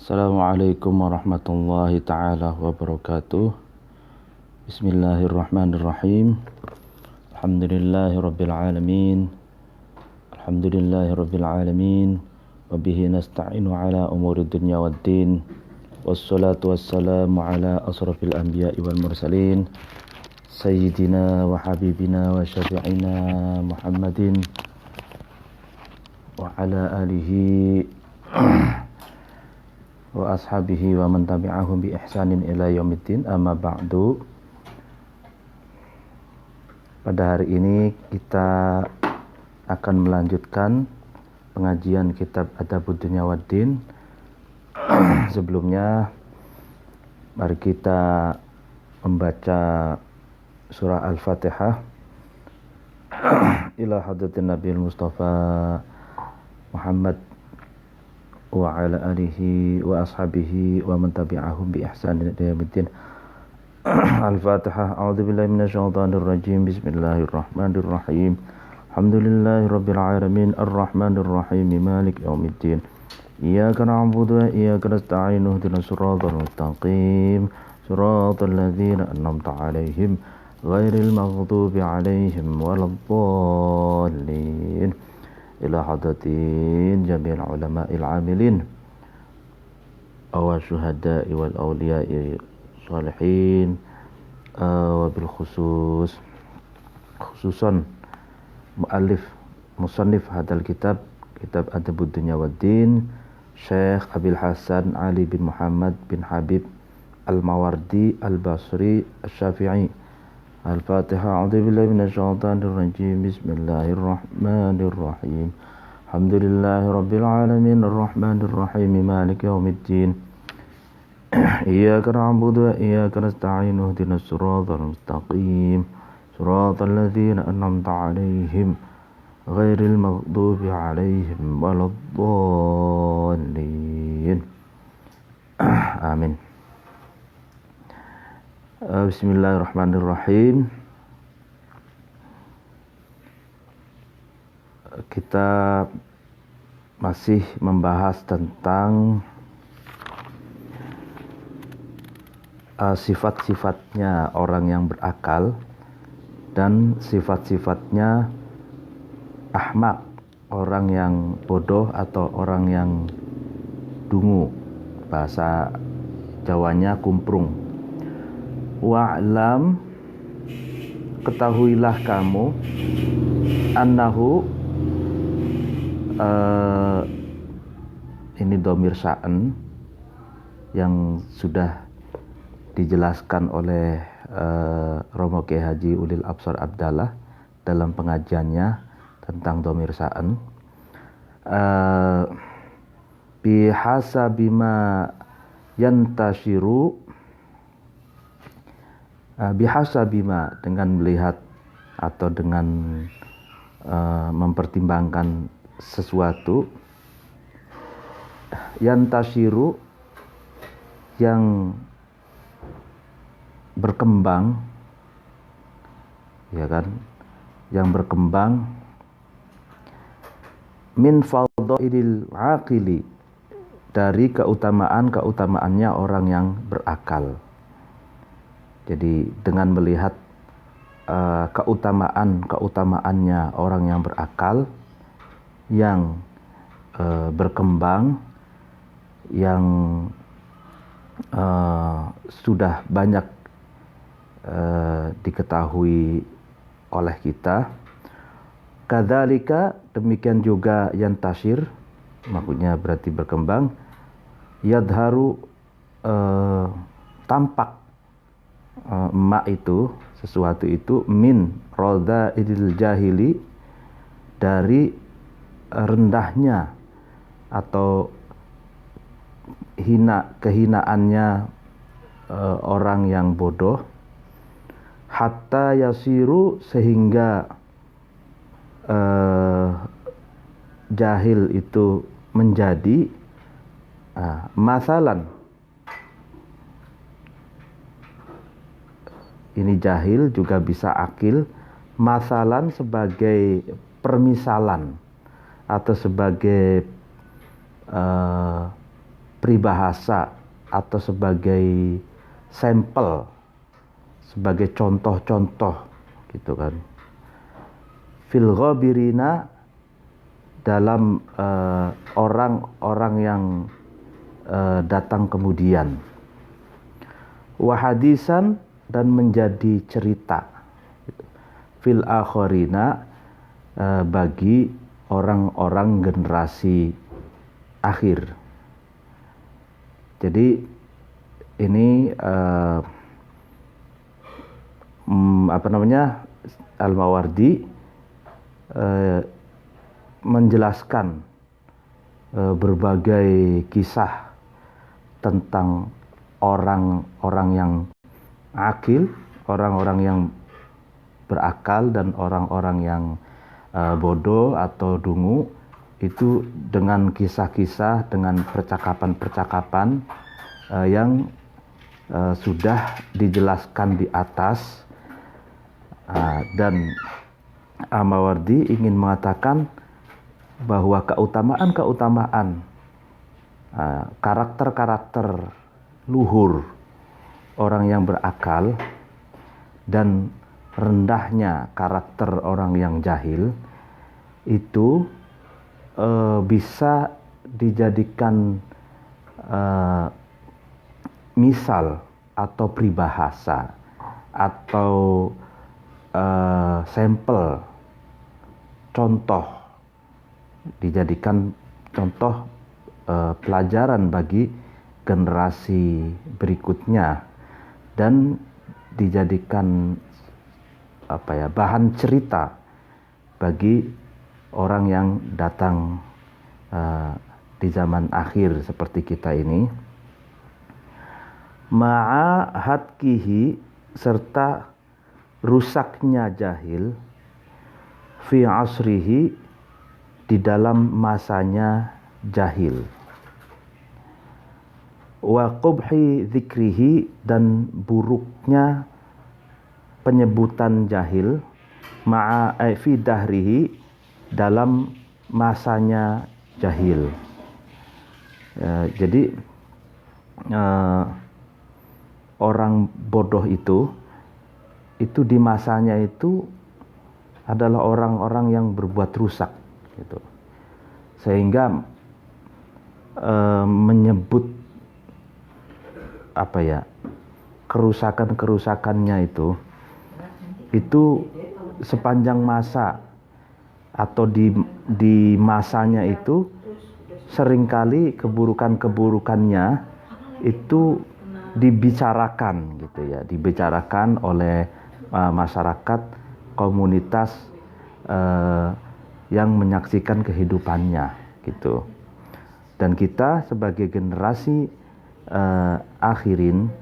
Assalamualaikum warahmatullahi ta'ala wabarakatuh. Bismillahirrahmanirrahim. Alhamdulillahi rabbil alamin. Alhamdulillahi rabbil alamin. Wabihi nasta'inu ala umuri dunya waddin. Wassalatu wassalamu ala asrafil anbiya'i wal mursalin. Sayyidina wa habibina wa syafi'ina Muhammadin. Wa ala alihi wa ashabihi wa man tabi'ahum bi ihsanin ila yaumiddin, amma ba'du. Pada hari ini kita akan melanjutkan pengajian kitab Adabud Dunya Waddin. Sebelumnya mari kita membaca surah Al-Fatihah ila hadratin Nabi Mustafa Muhammad wa ala alihi wa ashabihi wa man tabi'ahum bi ihsanin ila yaumiddin. Al-Fatihah. A'udzubillahi minasyaitonir rajim. Bismillahirrahmanirrahim. Alhamdulillahi rabbil alamin arrahmanir rahim maliki yaumiddin. Iyyaka na'budu wa iyyaka nasta'in ihdinas siratal mustaqim siratal ladzina an'amta 'alaihim ghairil maghdubi 'alaihim waladdallin. Ila hadratin jami'il ulama'il 'amilin wa syuhada'i wal awliya'i sholihin wa bil khususan muallif musannif hadal kitab Adabud Dunya Waddin, Syekh Abil Hasan Ali bin Muhammad bin Habib Al-Mawardi Al-Basri Asy-Syafi'i. Al-Fatihah. A'udzubillahi minasyaitonir rajim. Bismillahirrahmanirrahim. Alhamdulillahi rabbil alamin arrahmanir rahim maliki yaumiddin. Iyyaka na'budu wa iyyaka nasta'in ihdinas siratal mustaqim siratal ladzina an'amta 'alaihim ghairil maghdubi 'alaihim waladdallin. Amin. Bismillahirrahmanirrahim. Kita masih membahas tentang sifat-sifatnya orang yang berakal dan sifat-sifatnya ahmak, orang yang bodoh atau orang yang dungu. Bahasa Jawanya kumprung. Wa'lam, ketahuilah kamu, annahu, ini dhamir sya'an yang sudah dijelaskan oleh Romo Kiai Haji Ulil Absar Abdallah dalam pengajiannya tentang dhamir sya'an. Bihasabima yantashiru, bihasabima, dengan melihat atau dengan mempertimbangkan sesuatu, yantashiru, yang berkembang, ya kan, yang berkembang, min fadhailil aqili, dari keutamaannya orang yang berakal. Jadi dengan melihat keutamaannya orang yang berakal, yang berkembang, yang sudah banyak diketahui oleh kita. Kadzalika, demikian juga yantashir, maksudnya berarti berkembang, yadharu, tampak itu, sesuatu itu, min radha'il jahili, dari rendahnya atau kehinaannya orang yang bodoh, hatta yasiru, sehingga jahil itu menjadi masalan. Ini jahil juga bisa akil, masalan sebagai permisalan atau sebagai peribahasa atau sebagai sampel, sebagai contoh-contoh gitu kan. Fil ghabirina, dalam orang-orang yang datang kemudian. Wa hadisan, dan menjadi cerita. Fil akhirina, bagi orang-orang generasi akhir. Jadi ini Al-Mawardi menjelaskan berbagai kisah tentang orang-orang yang akil, orang-orang yang berakal, dan orang-orang yang bodoh atau dungu, itu dengan kisah-kisah, dengan percakapan-percakapan yang sudah dijelaskan di atas. Dan Al-Mawardi ingin mengatakan bahwa keutamaan-keutamaan, karakter-karakter luhur orang yang berakal dan rendahnya karakter orang yang jahil itu bisa dijadikan misal atau peribahasa atau sampel, contoh, dijadikan contoh pelajaran bagi generasi berikutnya, dan dijadikan bahan cerita bagi orang yang datang di zaman akhir seperti kita ini. Ma'a hatkihi, serta rusaknya jahil, fi asrihi, di dalam masanya jahil. Wa qubhi dzikrihi, dan buruknya penyebutan jahil, ma'a fi dahrihi, dalam masanya jahil. Jadi orang bodoh itu di masanya itu adalah orang-orang yang berbuat rusak gitu. Sehingga menyebut kerusakan-kerusakannya itu sepanjang masa atau di masanya itu seringkali keburukan-keburukannya itu dibicarakan gitu ya, dibicarakan oleh masyarakat, komunitas yang menyaksikan kehidupannya gitu. Dan kita sebagai generasi akhirin,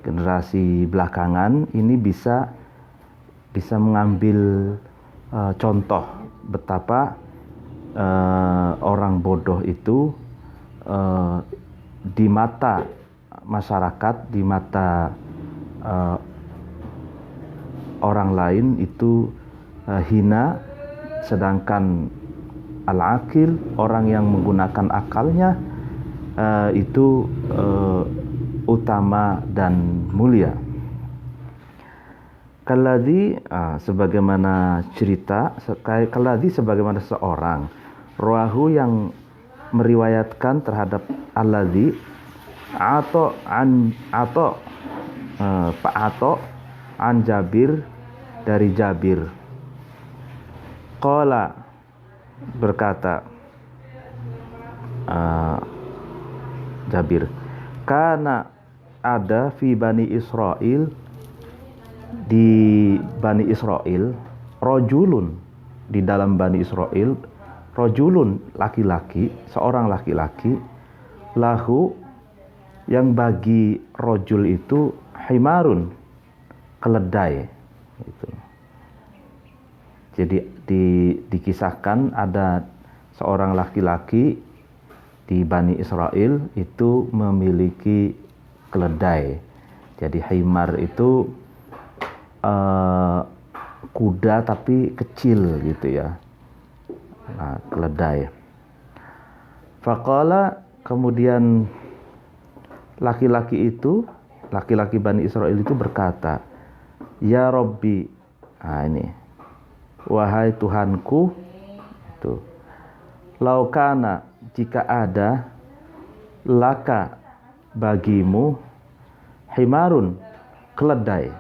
generasi belakangan ini bisa mengambil contoh betapa orang bodoh itu di mata masyarakat, di mata orang lain itu hina, sedangkan al-akil, orang yang menggunakan akalnya, itu utama dan mulia. Kalladzi, sebagaimana cerita, kalladzi sebagaimana seorang, rawahu yang meriwayatkan terhadap alladzi, Pak Ato an Jabir, dari Jabir, qala, berkata Jabir, kana, ada, fi Bani Israel, di Bani Israel, rojulun, di dalam Bani Israel, rojulun, laki-laki, seorang laki-laki, lahu, yang bagi rojul itu himarun, keledai gitu. Jadi dikisahkan ada seorang laki-laki di Bani Israel itu memiliki keledai. Jadi himar itu kuda tapi kecil gitu ya. Nah, keledai. Faqala, kemudian laki-laki Bani Israel itu berkata, ya Robbi, nah ini, wahai Tuhanku, itu, laukana, jika ada, laka, bagimu, himarun, keledai,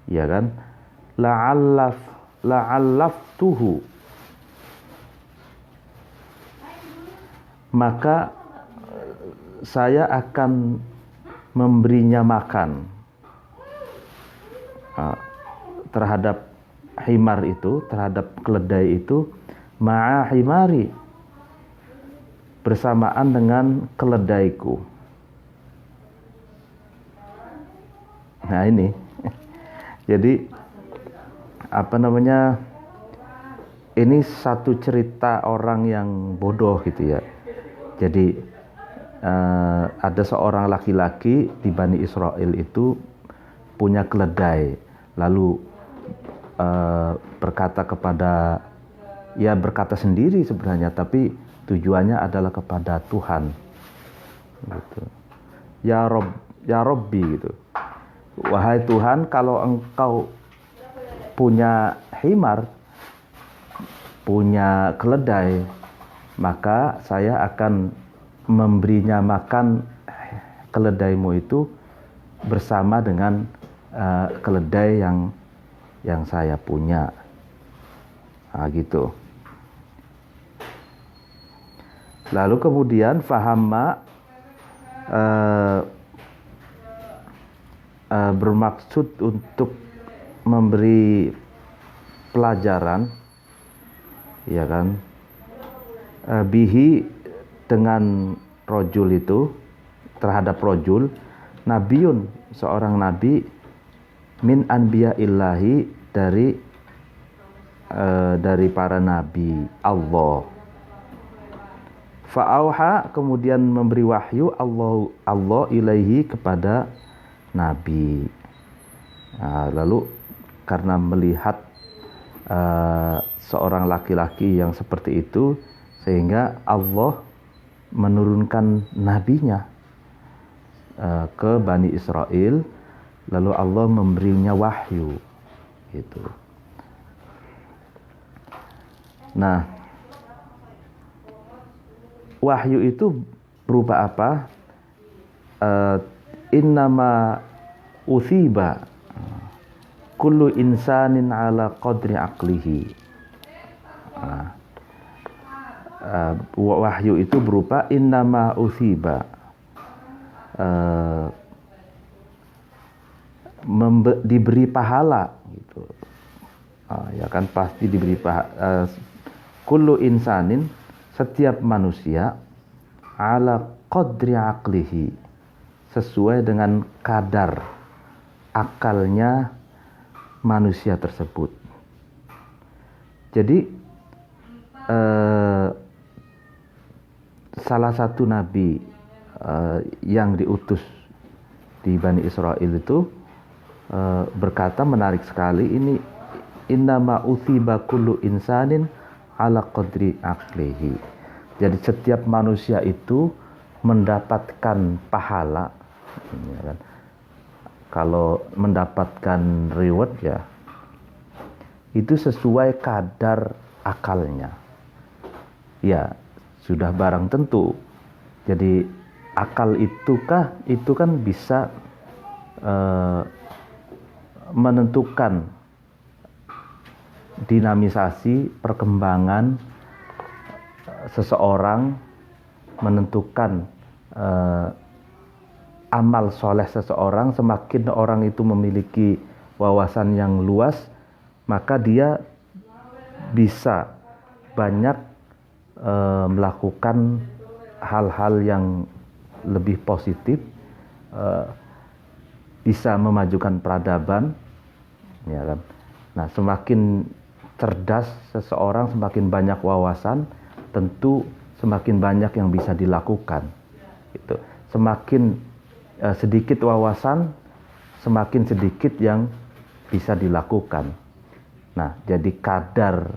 ya kan, la'allaftuhu, maka saya akan memberinya makan, terhadap himar itu, terhadap keledai itu, ma'a himari, bersamaan dengan keledaiku. Nah ini, jadi ini satu cerita orang yang bodoh gitu ya. Jadi ada seorang laki-laki di Bani Israel itu punya keledai, lalu berkata sendiri sebenarnya, tapi tujuannya adalah kepada Tuhan gitu. Ya Robbi gitu, wahai Tuhan, kalau engkau punya himar, punya keledai, maka saya akan memberinya makan keledaimu itu bersama dengan keledai yang saya punya. Nah, gitu. Lalu kemudian fahamma bermaksud untuk memberi pelajaran, ya kan, bihi, dengan rojul itu, terhadap rojul, nabiun, seorang nabi, min anbiya illahi, dari para nabi Allah. Fa'auha, kemudian memberi wahyu Allah ilaihi, kepada nabi. Nah, lalu karena melihat seorang laki-laki yang seperti itu, sehingga Allah menurunkan nabinya ke Bani Israel, lalu Allah memberinya wahyu gitu. Nah, wahyu itu berupa apa? Innama uthiba kullu insanin ala qadri aqlihi. Wahyu itu berupa innama uthiba, diberi pahala gitu. Ya kan, pasti diberi pahala. Kullu insanin, setiap manusia, ala qadri aqlihi, sesuai dengan kadar akalnya manusia tersebut. Jadi salah satu nabi yang diutus di Bani Israel itu berkata, menarik sekali ini, innama uthiba kullu insanin ala qadri aqlihi. Jadi setiap manusia itu mendapatkan pahala, ya kan? Kalau mendapatkan reward, ya itu sesuai kadar akalnya. Ya, sudah barang tentu. Jadi akal itu kan bisa menentukan dinamisasi perkembangan seseorang, menentukan amal soleh seseorang. Semakin orang itu memiliki wawasan yang luas, maka dia bisa banyak melakukan hal-hal yang lebih positif, bisa memajukan peradaban, ya kan. Nah, semakin cerdas seseorang, semakin banyak wawasan, tentu semakin banyak yang bisa dilakukan. Gitu. Semakin sedikit wawasan, semakin sedikit yang bisa dilakukan. Nah, jadi kadar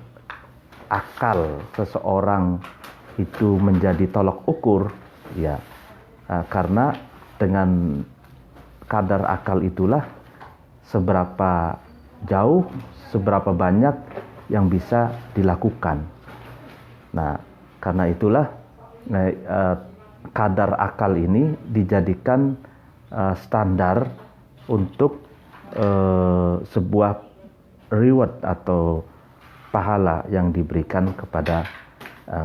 akal seseorang itu menjadi tolok ukur, ya, karena dengan kadar akal itulah seberapa jauh, seberapa banyak yang bisa dilakukan. Nah, karena itulah kadar akal ini dijadikan standar untuk sebuah reward atau pahala yang diberikan kepada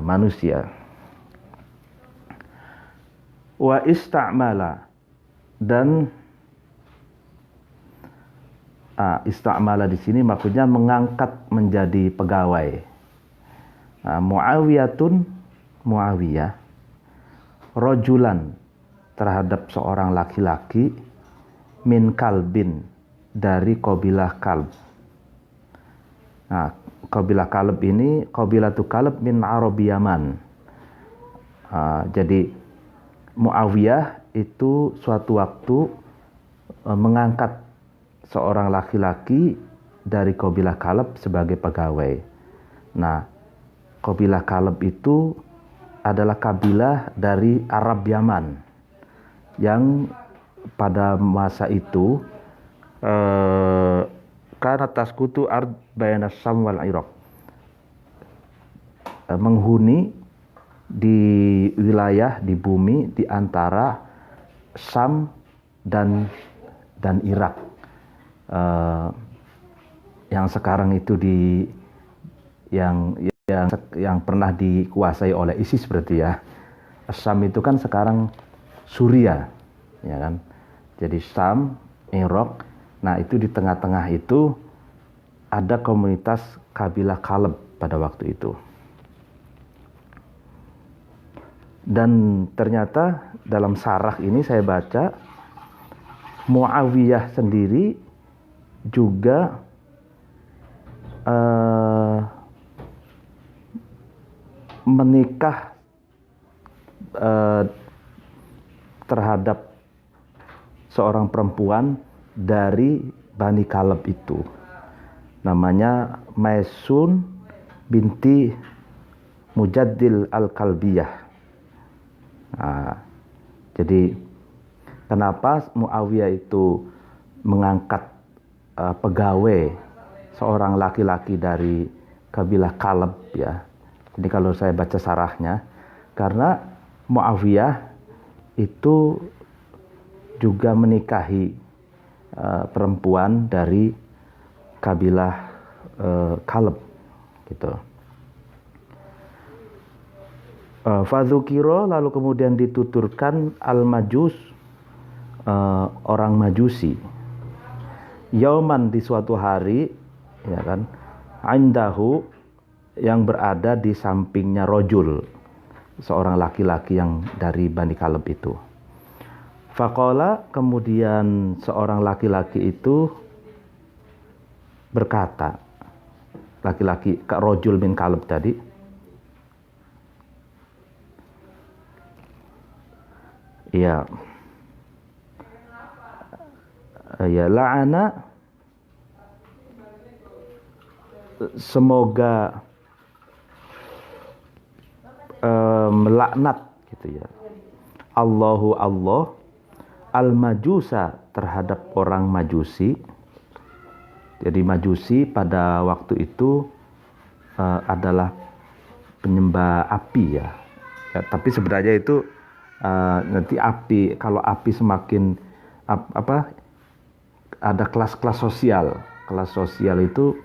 manusia. Wa istamala, dan istamala di sini maksudnya mengangkat menjadi pegawai. Muawiyah rojulan terhadap seorang laki-laki min kalbin dari kabilah Kalb. Nah, kabilah Kalb ini kabilatu Kalb min Arabi Yaman. Jadi Muawiyah itu suatu waktu mengangkat seorang laki-laki dari kabilah Kalb sebagai pegawai. Nah, kabilah Kalb itu adalah kabilah dari Arab Yaman yang pada masa itu karena taskutu ard bayna Syam wal Iraq, menghuni di wilayah, di bumi di antara Syam dan Irak, yang sekarang itu yang pernah dikuasai oleh ISIS berarti ya. Syam itu kan sekarang Suriah, ya kan. Jadi Syam, Irak. Nah, itu di tengah-tengah itu ada komunitas kabilah Kalb pada waktu itu. Dan ternyata dalam sarah ini saya baca Muawiyah sendiri juga menikah terhadap seorang perempuan dari Bani Kalb itu, namanya Maisun binti Mujaddil al-Kalbiyah. Nah, jadi kenapa Muawiyah itu mengangkat pegawai seorang laki-laki dari kabilah Kalb ya? Jadi kalau saya baca sarahnya, karena Muawiyah itu juga menikahi perempuan dari kabilah Kalb gitu. Fadzukiro, lalu kemudian dituturkan al-majus, orang majusi, yauman, di suatu hari, ya kan, indahu, yang berada di sampingnya rojul, seorang laki-laki yang dari Bani Kalb itu. Faqala, kemudian seorang laki-laki itu berkata, laki-laki rojul bin Kalb tadi, ya la'ana, semoga melaknat gitu ya, Allahu Allah al-majusa, terhadap orang majusi. Jadi majusi pada waktu itu adalah penyembah api ya, tapi sebenarnya itu nanti api, kalau api semakin ada kelas-kelas sosial. Kelas sosial itu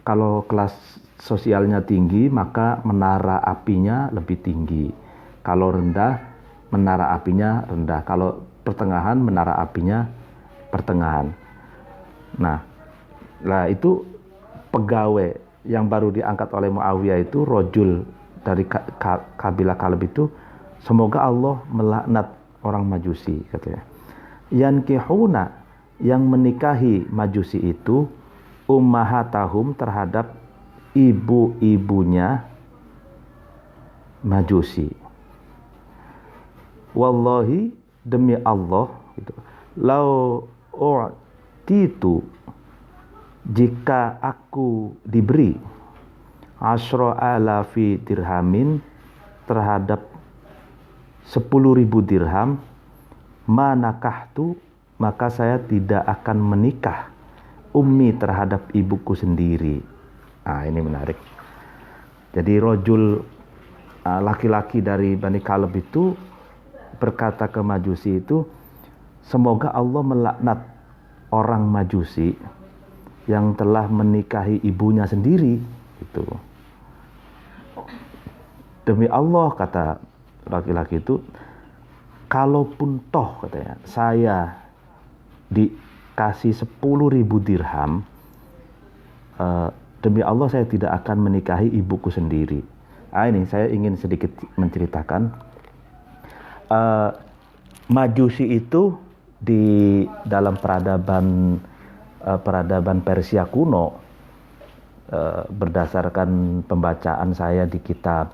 kalau kelas sosialnya tinggi maka menara apinya lebih tinggi. Kalau rendah, menara apinya rendah. Kalau pertengahan, menara apinya pertengahan. Nah itu pegawai yang baru diangkat oleh Muawiyah itu rojul dari kabilah Kalb itu, semoga Allah melaknat orang majusi katanya. Yankihuna, yang menikahi majusi itu, ummahatahum, terhadap ibu-ibunya majusi. Wallahi, demi Allah gitu, lau u'titu, jika aku diberi 10.000 dirhamin, terhadap 10.000 dirham, ma nakahtu, maka saya tidak akan menikah ummi terhadap ibuku sendiri. Nah, ini menarik. Jadi rojul laki-laki dari Bani Kalb itu berkata ke Majusi itu, semoga Allah melaknat orang Majusi yang telah menikahi ibunya sendiri. Itu. Demi Allah, kata laki-laki itu, kalaupun toh, katanya, saya dikasih 10.000 dirham, demi Allah saya tidak akan menikahi ibuku sendiri. Ini saya ingin sedikit menceritakan. Majusi itu di dalam peradaban Persia kuno, berdasarkan pembacaan saya di kitab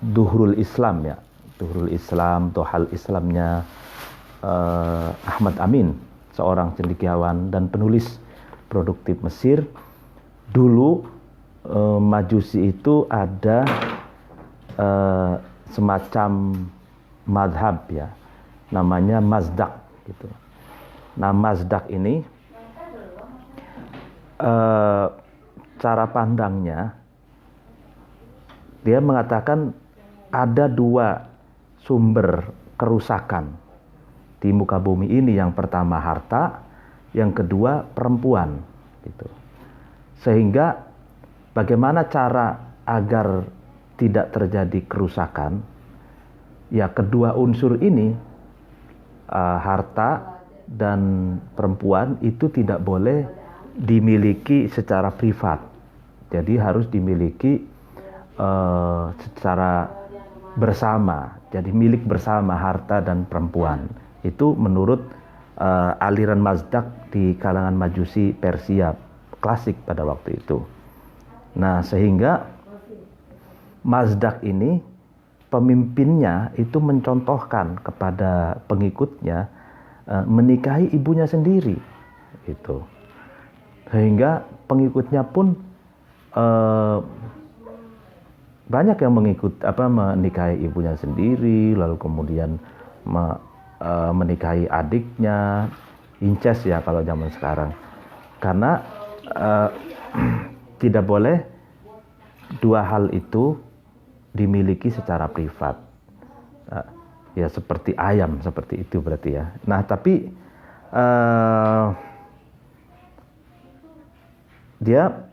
Duhrul Islam, ya, Duhrul Islam, Tohal Islamnya Ahmad Amin, seorang cendekiawan dan penulis produktif Mesir. Dulu Majusi itu ada semacam madhab, ya, namanya Mazdak gitu. Nah, Mazdak ini cara pandangnya, dia mengatakan ada dua sumber kerusakan di muka bumi ini. Yang pertama harta, yang kedua perempuan gitu. Sehingga bagaimana cara agar tidak terjadi kerusakan? Ya, kedua unsur ini, harta dan perempuan, itu tidak boleh dimiliki secara privat. Jadi harus dimiliki secara bersama. Jadi milik bersama harta dan perempuan. Itu menurut aliran Mazdak di kalangan Majusi Persia klasik pada waktu itu. Nah, sehingga Mazdak ini pemimpinnya itu mencontohkan kepada pengikutnya menikahi ibunya sendiri itu. Sehingga pengikutnya pun banyak yang menikahi ibunya sendiri, lalu kemudian menikahi adiknya, incest ya kalau zaman sekarang. Karena tidak boleh dua hal itu dimiliki secara privat. Ya seperti ayam, seperti itu berarti ya. Nah, tapi dia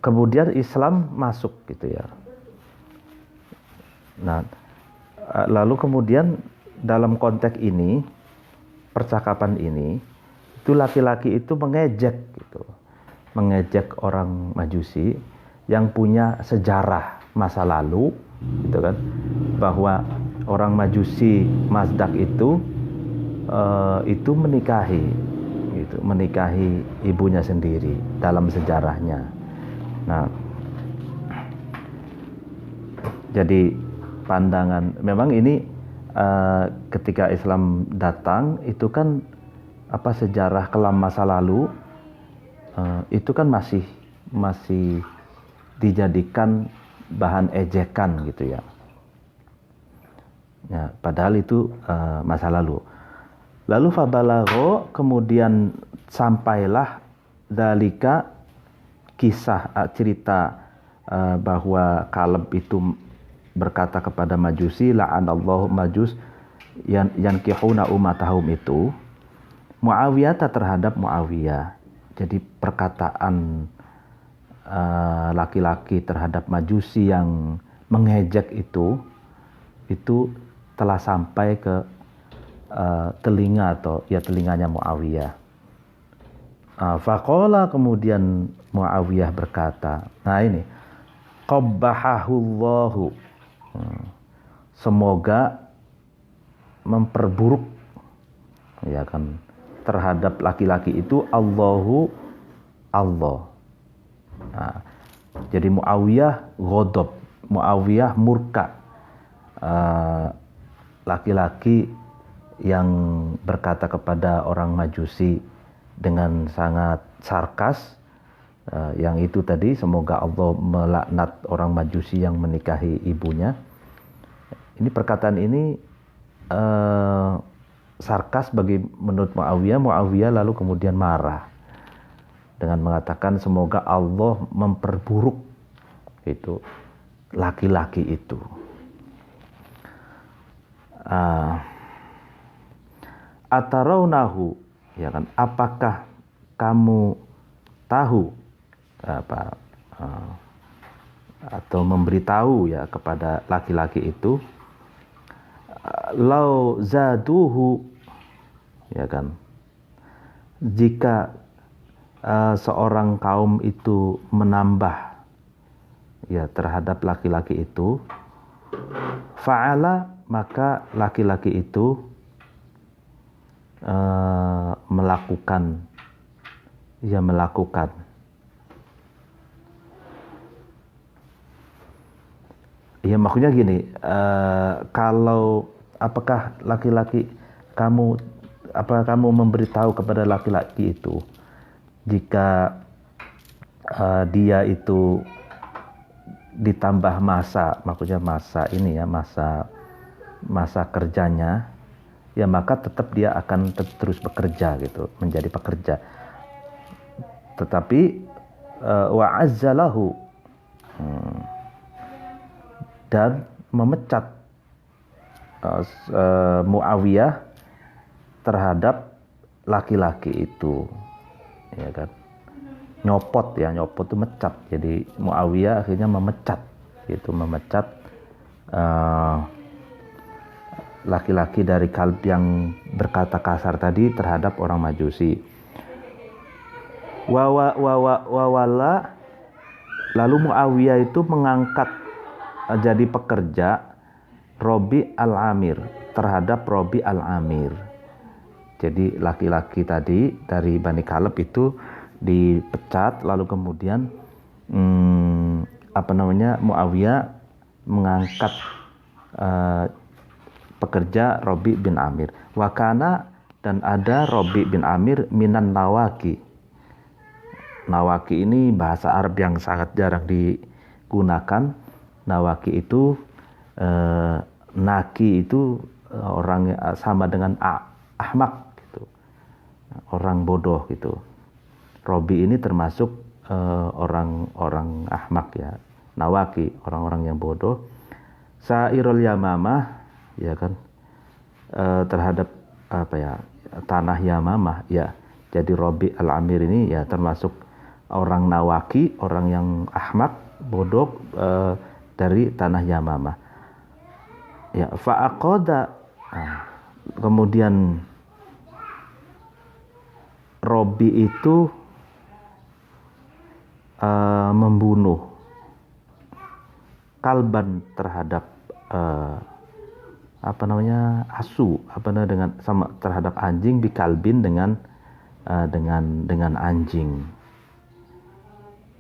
kemudian Islam masuk gitu ya. Nah, lalu kemudian dalam konteks ini, percakapan ini, itu laki-laki itu mengejek gitu. Mengejek orang Majusi yang punya sejarah masa lalu gitu kan, bahwa orang Majusi Mazdak itu menikahi ibunya sendiri dalam sejarahnya. Nah, jadi pandangan memang ini ketika Islam datang itu kan sejarah kelam masa lalu itu kan masih dijadikan bahan ejekan gitu ya. Ya, padahal itu masa lalu. Lalu fabalagho, kemudian sampailah dalika, kisah cerita bahwa Kalb itu berkata kepada Majusi, la'anallahu Majus yankihuna umatahum, itu Muawiyah terhadap Muawiyah. Jadi perkataan laki-laki terhadap Majusi yang mengejek itu telah sampai ke telinganya Muawiyah. Faqala, kemudian Muawiyah berkata, nah ini, qabbahahullahu, semoga memperburuk ya kan terhadap laki-laki itu Allah. Nah, jadi Muawiyah ghadab, Muawiyah murka, laki-laki yang berkata kepada orang Majusi dengan sangat sarkas, yang itu tadi, semoga Allah melaknat orang Majusi yang menikahi ibunya. Ini perkataan ini sarkas bagi menurut Muawiyah. Muawiyah lalu kemudian marah dengan mengatakan semoga Allah memperburuk itu laki-laki itu. Atarawnahu, ya kan, apakah kamu tahu atau memberitahu ya kepada laki-laki itu, lau zaduhu, ya kan, jika seorang kaum itu menambah ya terhadap laki-laki itu, fa'ala, maka laki-laki itu melakukan. Ya maksudnya gini, kalau apakah kamu memberitahu kepada laki-laki itu jika dia itu ditambah masa, maksudnya masa ini ya, masa kerjanya, ya maka tetap dia akan terus bekerja gitu, menjadi pekerja. Tetapi wa'azzalahu, dan memecat Muawiyah terhadap laki-laki itu, ya kan, nyopot itu mecat. Jadi Muawiyah akhirnya memecat laki-laki dari Kalb yang berkata kasar tadi terhadap orang Majusi. Wawala, lalu Muawiyah itu mengangkat jadi pekerja Robi al-Amir terhadap Robi al-Amir. Jadi laki-laki tadi dari Bani Kalb itu dipecat, lalu kemudian Muawiyah mengangkat pekerja Robi bin Amir. Wakana, dan ada Robi bin Amir minan Nawaki. Nawaki ini bahasa Arab yang sangat jarang digunakan. Nawaki itu naki itu orang sama dengan ahmak gitu, orang bodoh gitu. Robi ini termasuk orang-orang ahmak ya. Nawaki, orang-orang yang bodoh. Sairul Yamamah, ya kan, terhadap tanah Yamamah ya. Jadi Robi al-Amir ini ya termasuk orang Nawaki, orang yang ahmak, bodoh, dari tanah Yamamah. Ya, fa'aqada, kemudian Robi itu membunuh Kalban terhadap asu, terhadap anjing, bikalbin dengan anjing.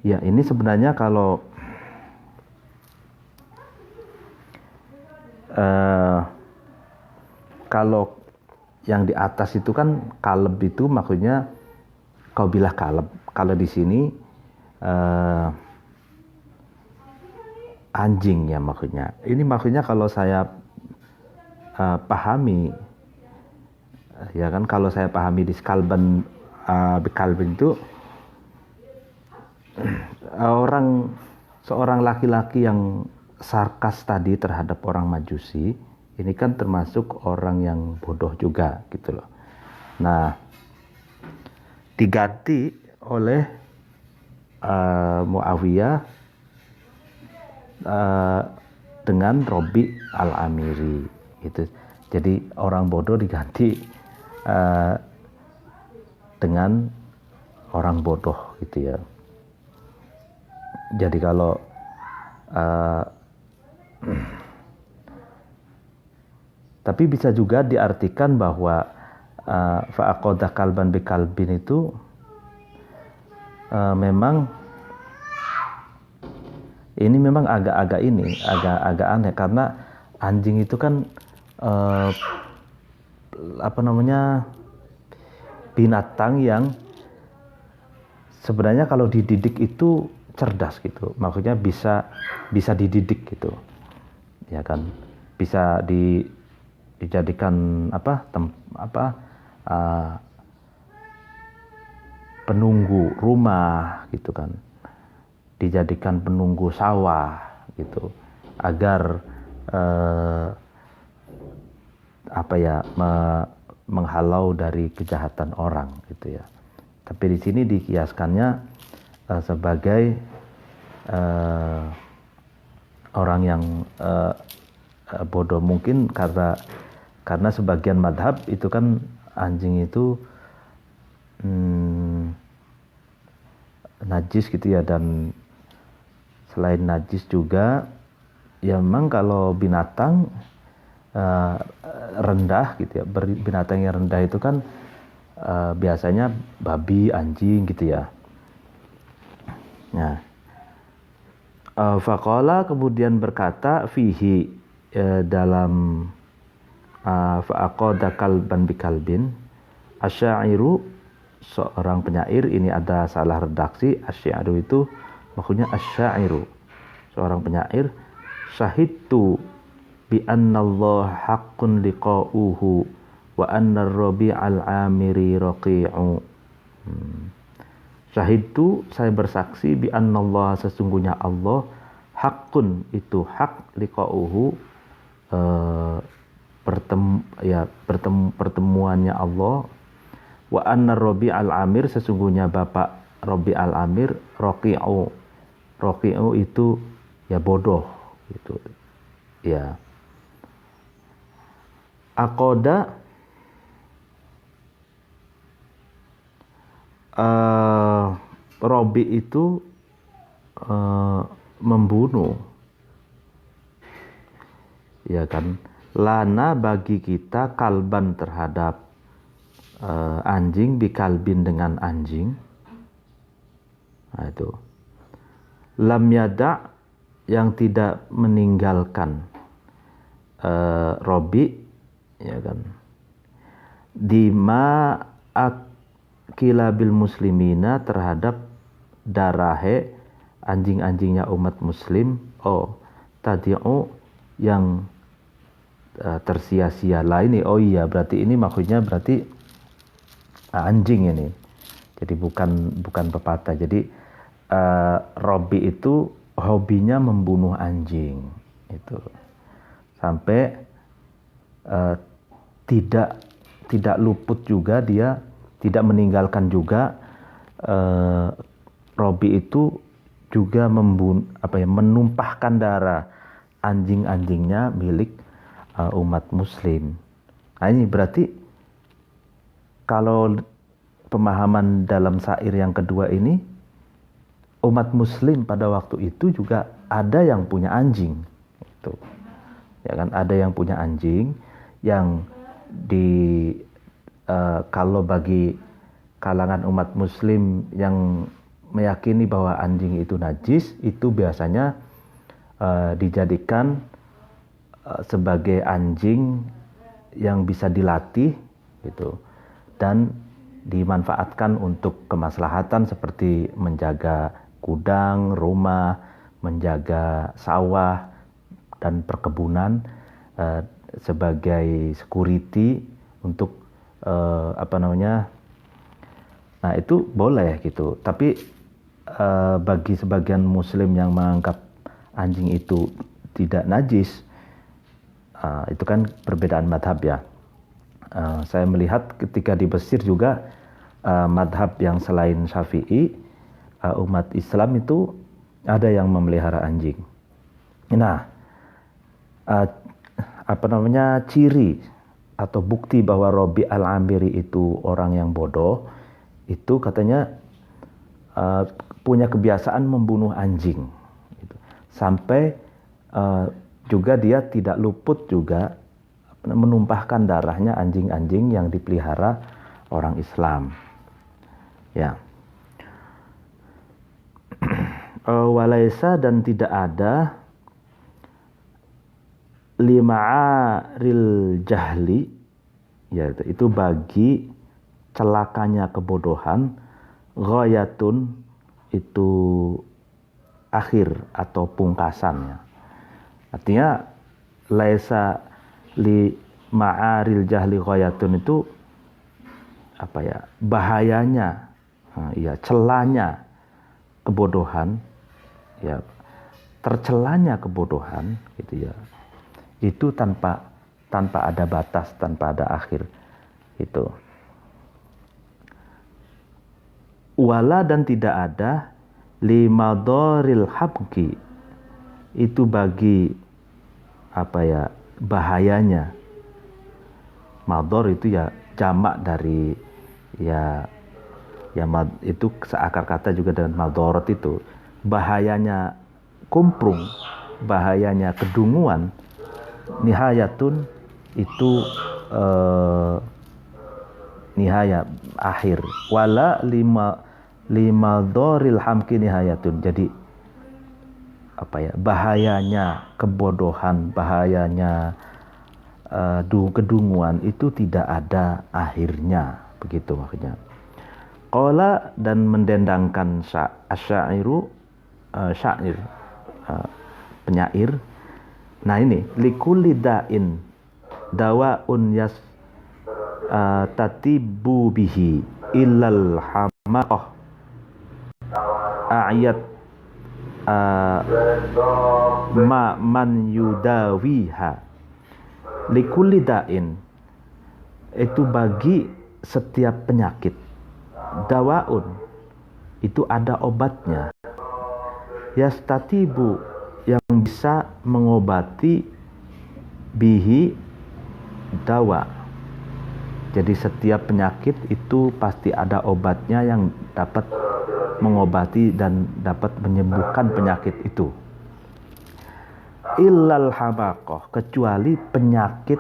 Ya, ini sebenarnya kalau yang di atas itu kan kalb itu maksudnya kaubilah kalb. Kalau di sini anjing ya maksudnya. Ini maksudnya kalau saya pahami, ya kan, kalau saya pahami di kalban itu seorang laki-laki yang sarkas tadi terhadap orang Majusi, ini kan termasuk orang yang bodoh juga gitu loh. Nah, diganti oleh Muawiyah dengan Robi al-Amiri itu. Jadi orang bodoh diganti dengan orang bodoh gitu ya. Jadi kalau tapi bisa juga diartikan bahwa fa'aqadah kalban bi kalbin itu memang ini memang agak aneh, karena anjing itu kan binatang yang sebenarnya kalau dididik itu cerdas gitu, maksudnya bisa dididik gitu, ya kan. bisa dijadikan penunggu rumah gitu kan, dijadikan penunggu sawah gitu, agar menghalau dari kejahatan orang gitu ya. Tapi di sini dikiaskannya sebagai orang yang bodoh, mungkin karena sebagian madhab itu kan anjing itu najis gitu ya, dan selain najis juga ya memang kalau binatang rendah gitu ya, binatang yang rendah itu kan biasanya babi, anjing gitu ya. Nah, faqala kemudian berkata fihi dalam fa'aqada kalban bikalbin, asyairu seorang penyair, ini ada salah redaksi, asyairu itu maksudnya asyairu seorang penyair, syahidtu bi anna Allah haqqun liqa'uhu wa anna ar-rabi'al amiri raqi'u. Syahidtu, saya bersaksi, bi anna Allah, sesungguhnya Allah, haqqun itu hak, liqa'uhu pertemuannya Allah, wa anna ar-rabi'al amir, sesungguhnya bapak Rabi'al Amir, raqi'u itu ya bodoh gitu ya. Aqoda Robi itu membunuh ya kan, lana bagi kita, kalban terhadap anjing, bikalbin dengan anjing. Nah itu lam yada, yang tidak meninggalkan Robi ya kan, dima akilabil muslimina, terhadap darahe anjing-anjingnya umat muslim, tadi'u yang tersia-sia lah ini. Oh iya, berarti ini maksudnya berarti anjing ini, jadi bukan pepatah. Jadi Robi itu hobinya membunuh anjing itu, sampai tidak luput juga, dia tidak meninggalkan juga Robi itu juga menumpahkan darah anjing-anjingnya milik umat muslim. Nah ini berarti kalau pemahaman dalam syair yang kedua ini, umat muslim pada waktu itu juga ada yang punya anjing itu ya kan, ada yang punya anjing yang kalau bagi kalangan umat muslim yang meyakini bahwa anjing itu najis, itu biasanya dijadikan sebagai anjing yang bisa dilatih gitu, dan dimanfaatkan untuk kemaslahatan seperti menjaga gudang, rumah, menjaga sawah dan perkebunan, sebagai security untuk nah itu boleh gitu. Tapi bagi sebagian muslim yang menganggap anjing itu tidak najis, itu kan perbedaan madhab ya. Saya melihat ketika di Mesir juga madhab yang selain Syafi'i, umat Islam itu ada yang memelihara anjing. Nah, ciri atau bukti bahwa Robi al-Amiri itu orang yang bodoh, itu katanya punya kebiasaan membunuh anjing, gitu. Sampai juga dia tidak luput juga menumpahkan darahnya anjing-anjing yang dipelihara orang Islam. Ya. Walaisa, dan tidak ada lima'aril jahli, ya itu bagi celakanya kebodohan, ghayatun itu akhir atau pungkasannya. Artinya laisa li ma'aril jahli ghayatun itu apa ya, bahayanya, ya celanya kebodohan, ya tercelanya kebodohan gitu ya, itu tanpa ada batas, tanpa ada akhir itu. Wala, dan tidak ada limadoril habki, itu bagi apa ya, bahayanya. Mador itu ya jamak dari ya itu seakar kata juga dengan madorot, itu bahayanya kumprung, bahayanya kedunguan. Nihayatun itu nihaya, akhir. Wala lima doril hamki nihayatun. Jadi apa ya, bahayanya kebodohan, bahayanya kedunguan itu tidak ada akhirnya, begitu maksudnya. Qala, dan mendendangkan asyairu, syair, penyair. Nah ini, likulli da'in dawaun yas tatibu bihi illal hamaqah ayat man yudawiha. Likulli da'in, itu bagi setiap penyakit. Dawaun, itu ada obatnya. Yastatibu, yang bisa mengobati, bihi, dawa. Jadi setiap penyakit itu pasti ada obatnya yang dapat mengobati dan dapat menyembuhkan penyakit itu. Illal hamaqah, kecuali penyakit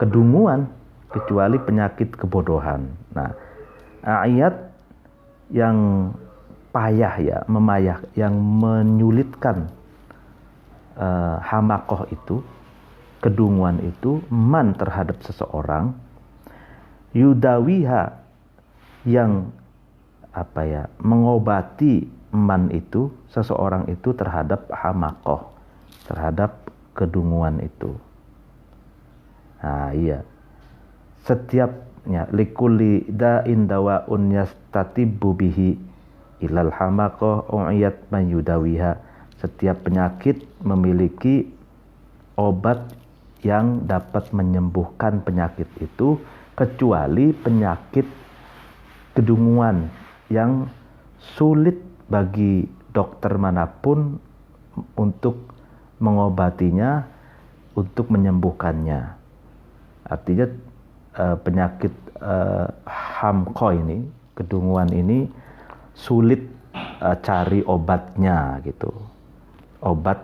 kedunguan, kecuali penyakit kebodohan. Nah, ayat yang payah ya, memayah, yang menyulitkan hamaqah itu, kedunguan itu, man, terhadap seseorang, yudawiha, yang apa ya, mengobati man itu, seseorang itu terhadap hamaqah, terhadap kedunguan itu. Nah iya, setiapnya, likulli da'in dawaun yastatibbu bihi ilal hamaqah u'iyat man yudawiha. Setiap penyakit memiliki obat yang dapat menyembuhkan penyakit itu, kecuali penyakit kedunguan yang sulit bagi dokter manapun untuk mengobatinya, untuk menyembuhkannya. Artinya penyakit hamqa ini, kedunguan ini sulit cari obatnya gitu. Obat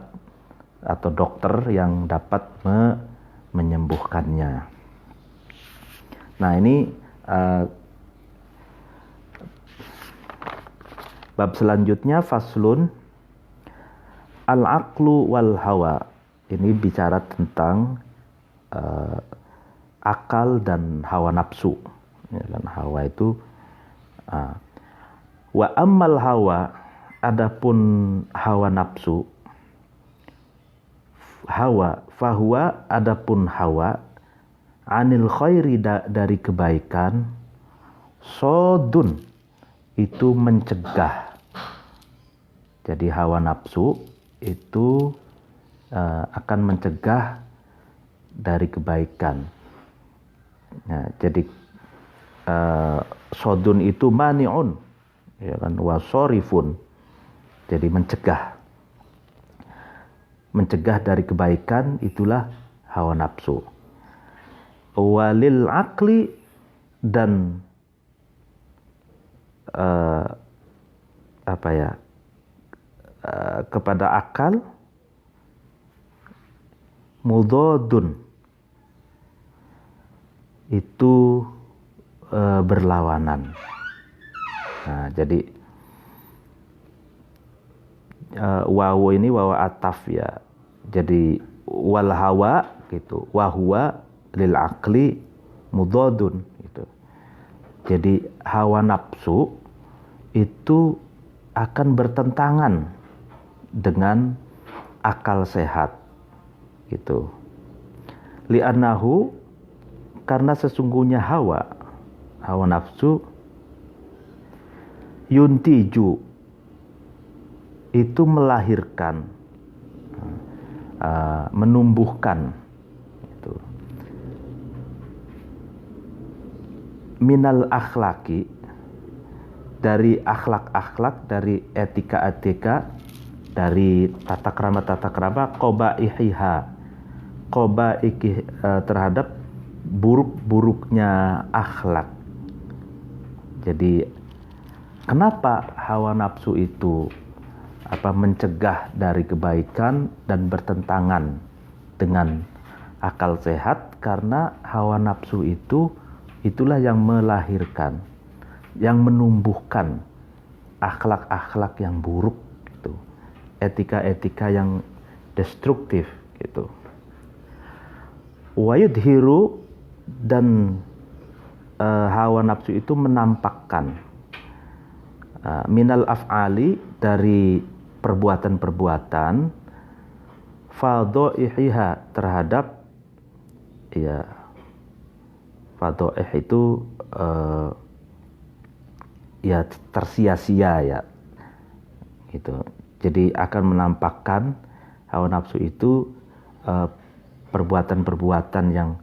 atau dokter yang dapat menyembuhkannya. Nah ini bab selanjutnya, faslun al-aqlu wal hawa. Ini bicara tentang akal dan hawa nafsu. Ya, dan hawa itu wa ammal hawa, adapun hawa nafsu, hawa fahuwa, adapun hawa, anil khairi, dari kebaikan, sodun, itu mencegah. Jadi hawa nafsu itu akan mencegah dari kebaikan. Nah, jadi sodun itu mani'un, ya kan, wasorifun, jadi mencegah dari kebaikan, itulah hawa nafsu. Walil akli, dan apa ya, kepada akal, mudodun, itu berlawanan. Nah, jadi wawu ini wawu ataf ya. Jadi wal hawa gitu, wahwa lil akli mudodun gitu. Jadi hawa nafsu itu akan bertentangan dengan akal sehat. gitu. Li'annahu, karena sesungguhnya hawa nafsu, yuntiju, itu melahirkan, menumbuhkan, gitu. Minal akhlaki, dari akhlak-akhlak, dari etika-etika, dari tata krama terhadap buruk-buruknya akhlak. Jadi kenapa hawa nafsu itu mencegah dari kebaikan dan bertentangan dengan akal sehat? Karena hawa nafsu itulah yang melahirkan, yang menumbuhkan akhlak-akhlak yang buruk gitu. Etika-etika yang destruktif gitu. Wa yudhiru, dan hawa nafsu itu menampakkan minal af'ali, dari perbuatan-perbuatan, fadha'iha, terhadap fadha'ih itu tersia-sia ya gitu. Jadi akan menampakkan hawa nafsu itu perbuatan-perbuatan yang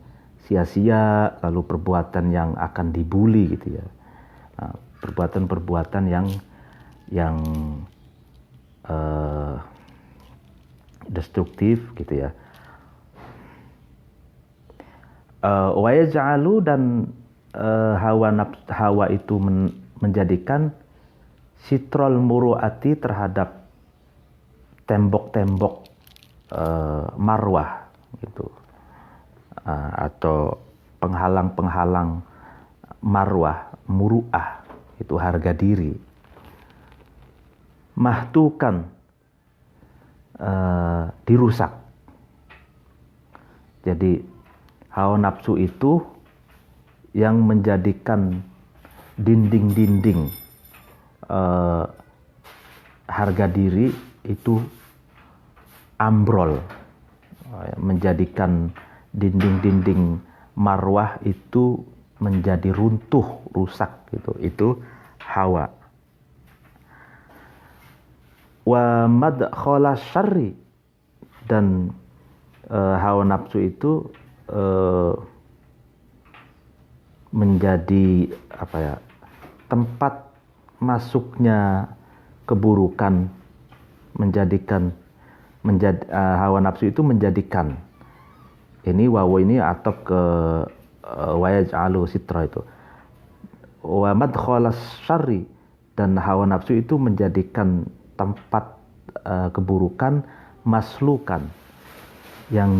sia-sia, lalu perbuatan yang akan dibuli gitu ya. Perbuatan-perbuatan yang destruktif gitu ya. Wa yaj'alu, dan hawa itu menjadikan sitrol muru'ati, terhadap tembok-tembok marwah gitu, atau penghalang-penghalang marwah, muru'ah, itu harga diri. Mahtukan, dirusak. Jadi hawa nafsu itu yang menjadikan dinding-dinding harga diri itu ambrol, menjadikan dinding-dinding marwah itu menjadi runtuh, rusak gitu. Itu hawa. Wa madkhala syarri, dan hawa nafsu itu menjadi tempat masuknya keburukan, hawa nafsu itu menjadikan, ini wawu ini atop ke wa yaj'alu sitra itu, wa madkhala syarri, dan hawa nafsu itu menjadikan tempat keburukan, maslukan, yang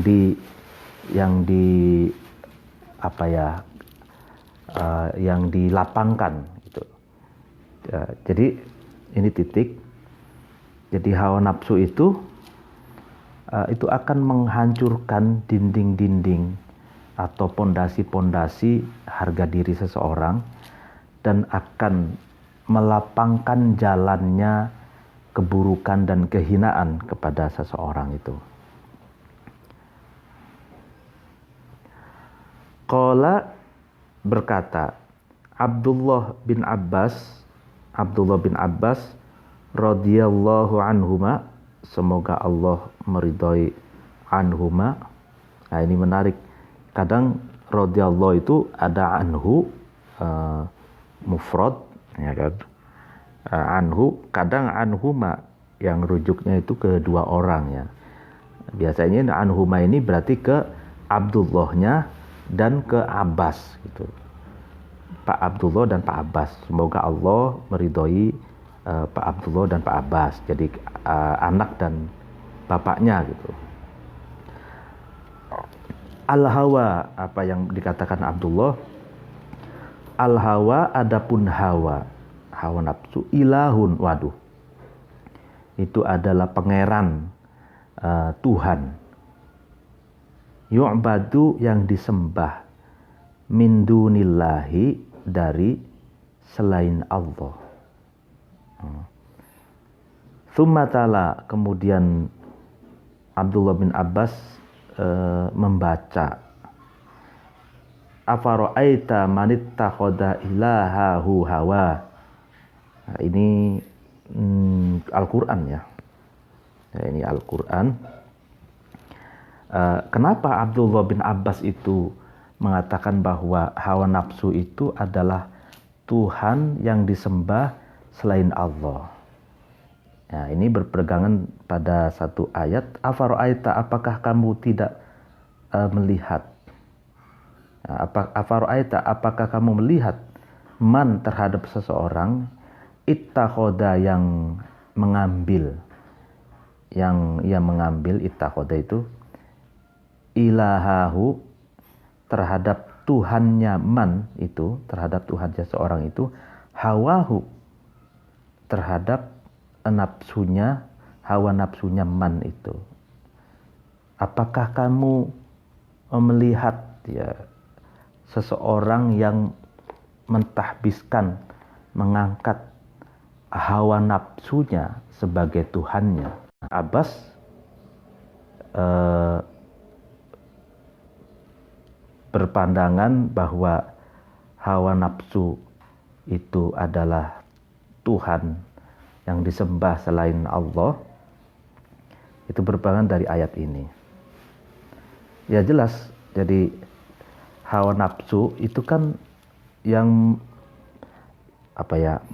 dilapangkan gitu. Jadi ini titik. Jadi hawa nafsu itu akan menghancurkan dinding-dinding atau pondasi-pondasi harga diri seseorang, dan akan melapangkan jalannya keburukan dan kehinaan kepada seseorang itu. Qala, berkata Abdullah bin Abbas radhiyallahu anhuma, semoga Allah meridhai anhuma. Nah, ini menarik. Kadang radhiyallahu itu ada anhu mufrad ya kan. Anhu, kadang anhuma yang rujuknya itu ke dua orang ya. Biasanya anhuma ini berarti ke Abdullahnya dan ke Abbas gitu. Pak Abdullah dan Pak Abbas. Semoga Allah meridhoi Pak Abdullah dan Pak Abbas. Jadi anak dan bapaknya gitu. Al-hawa, apa yang dikatakan Abdullah, al-hawa, adapun hawa nafsu, ilahun, waduh, itu adalah pangeran, Tuhan, yu'badu, yang disembah, min dunillahi, dari selain Allah. Tsumma ta'ala, kemudian Abdullah bin Abbas membaca afara'aita manittakhadha ilahahu hawa. Nah, ini Al-Qur'an ya. Ini Al-Qur'an. Kenapa Abdullah bin Abbas itu mengatakan bahwa hawa nafsu itu adalah Tuhan yang disembah selain Allah? Nah, ini berpegangan pada satu ayat, afara'aita, apakah kamu tidak melihat? Afara'aita, apakah kamu melihat man terhadap seseorang ittakhadha yang mengambil, yang ia mengambil, ittakhadha itu ilahahu terhadap Tuhannya man itu, terhadap Tuhannya seorang itu, hawahu terhadap nafsunya, hawa nafsunya man itu. Apakah kamu melihat ya seseorang yang mentahbiskan, mengangkat hawa nafsunya sebagai Tuhannya? Abbas berpandangan bahwa hawa nafsu itu adalah Tuhan yang disembah selain Allah. Itu berpandangan dari ayat ini. Ya jelas, jadi hawa nafsu itu kan yang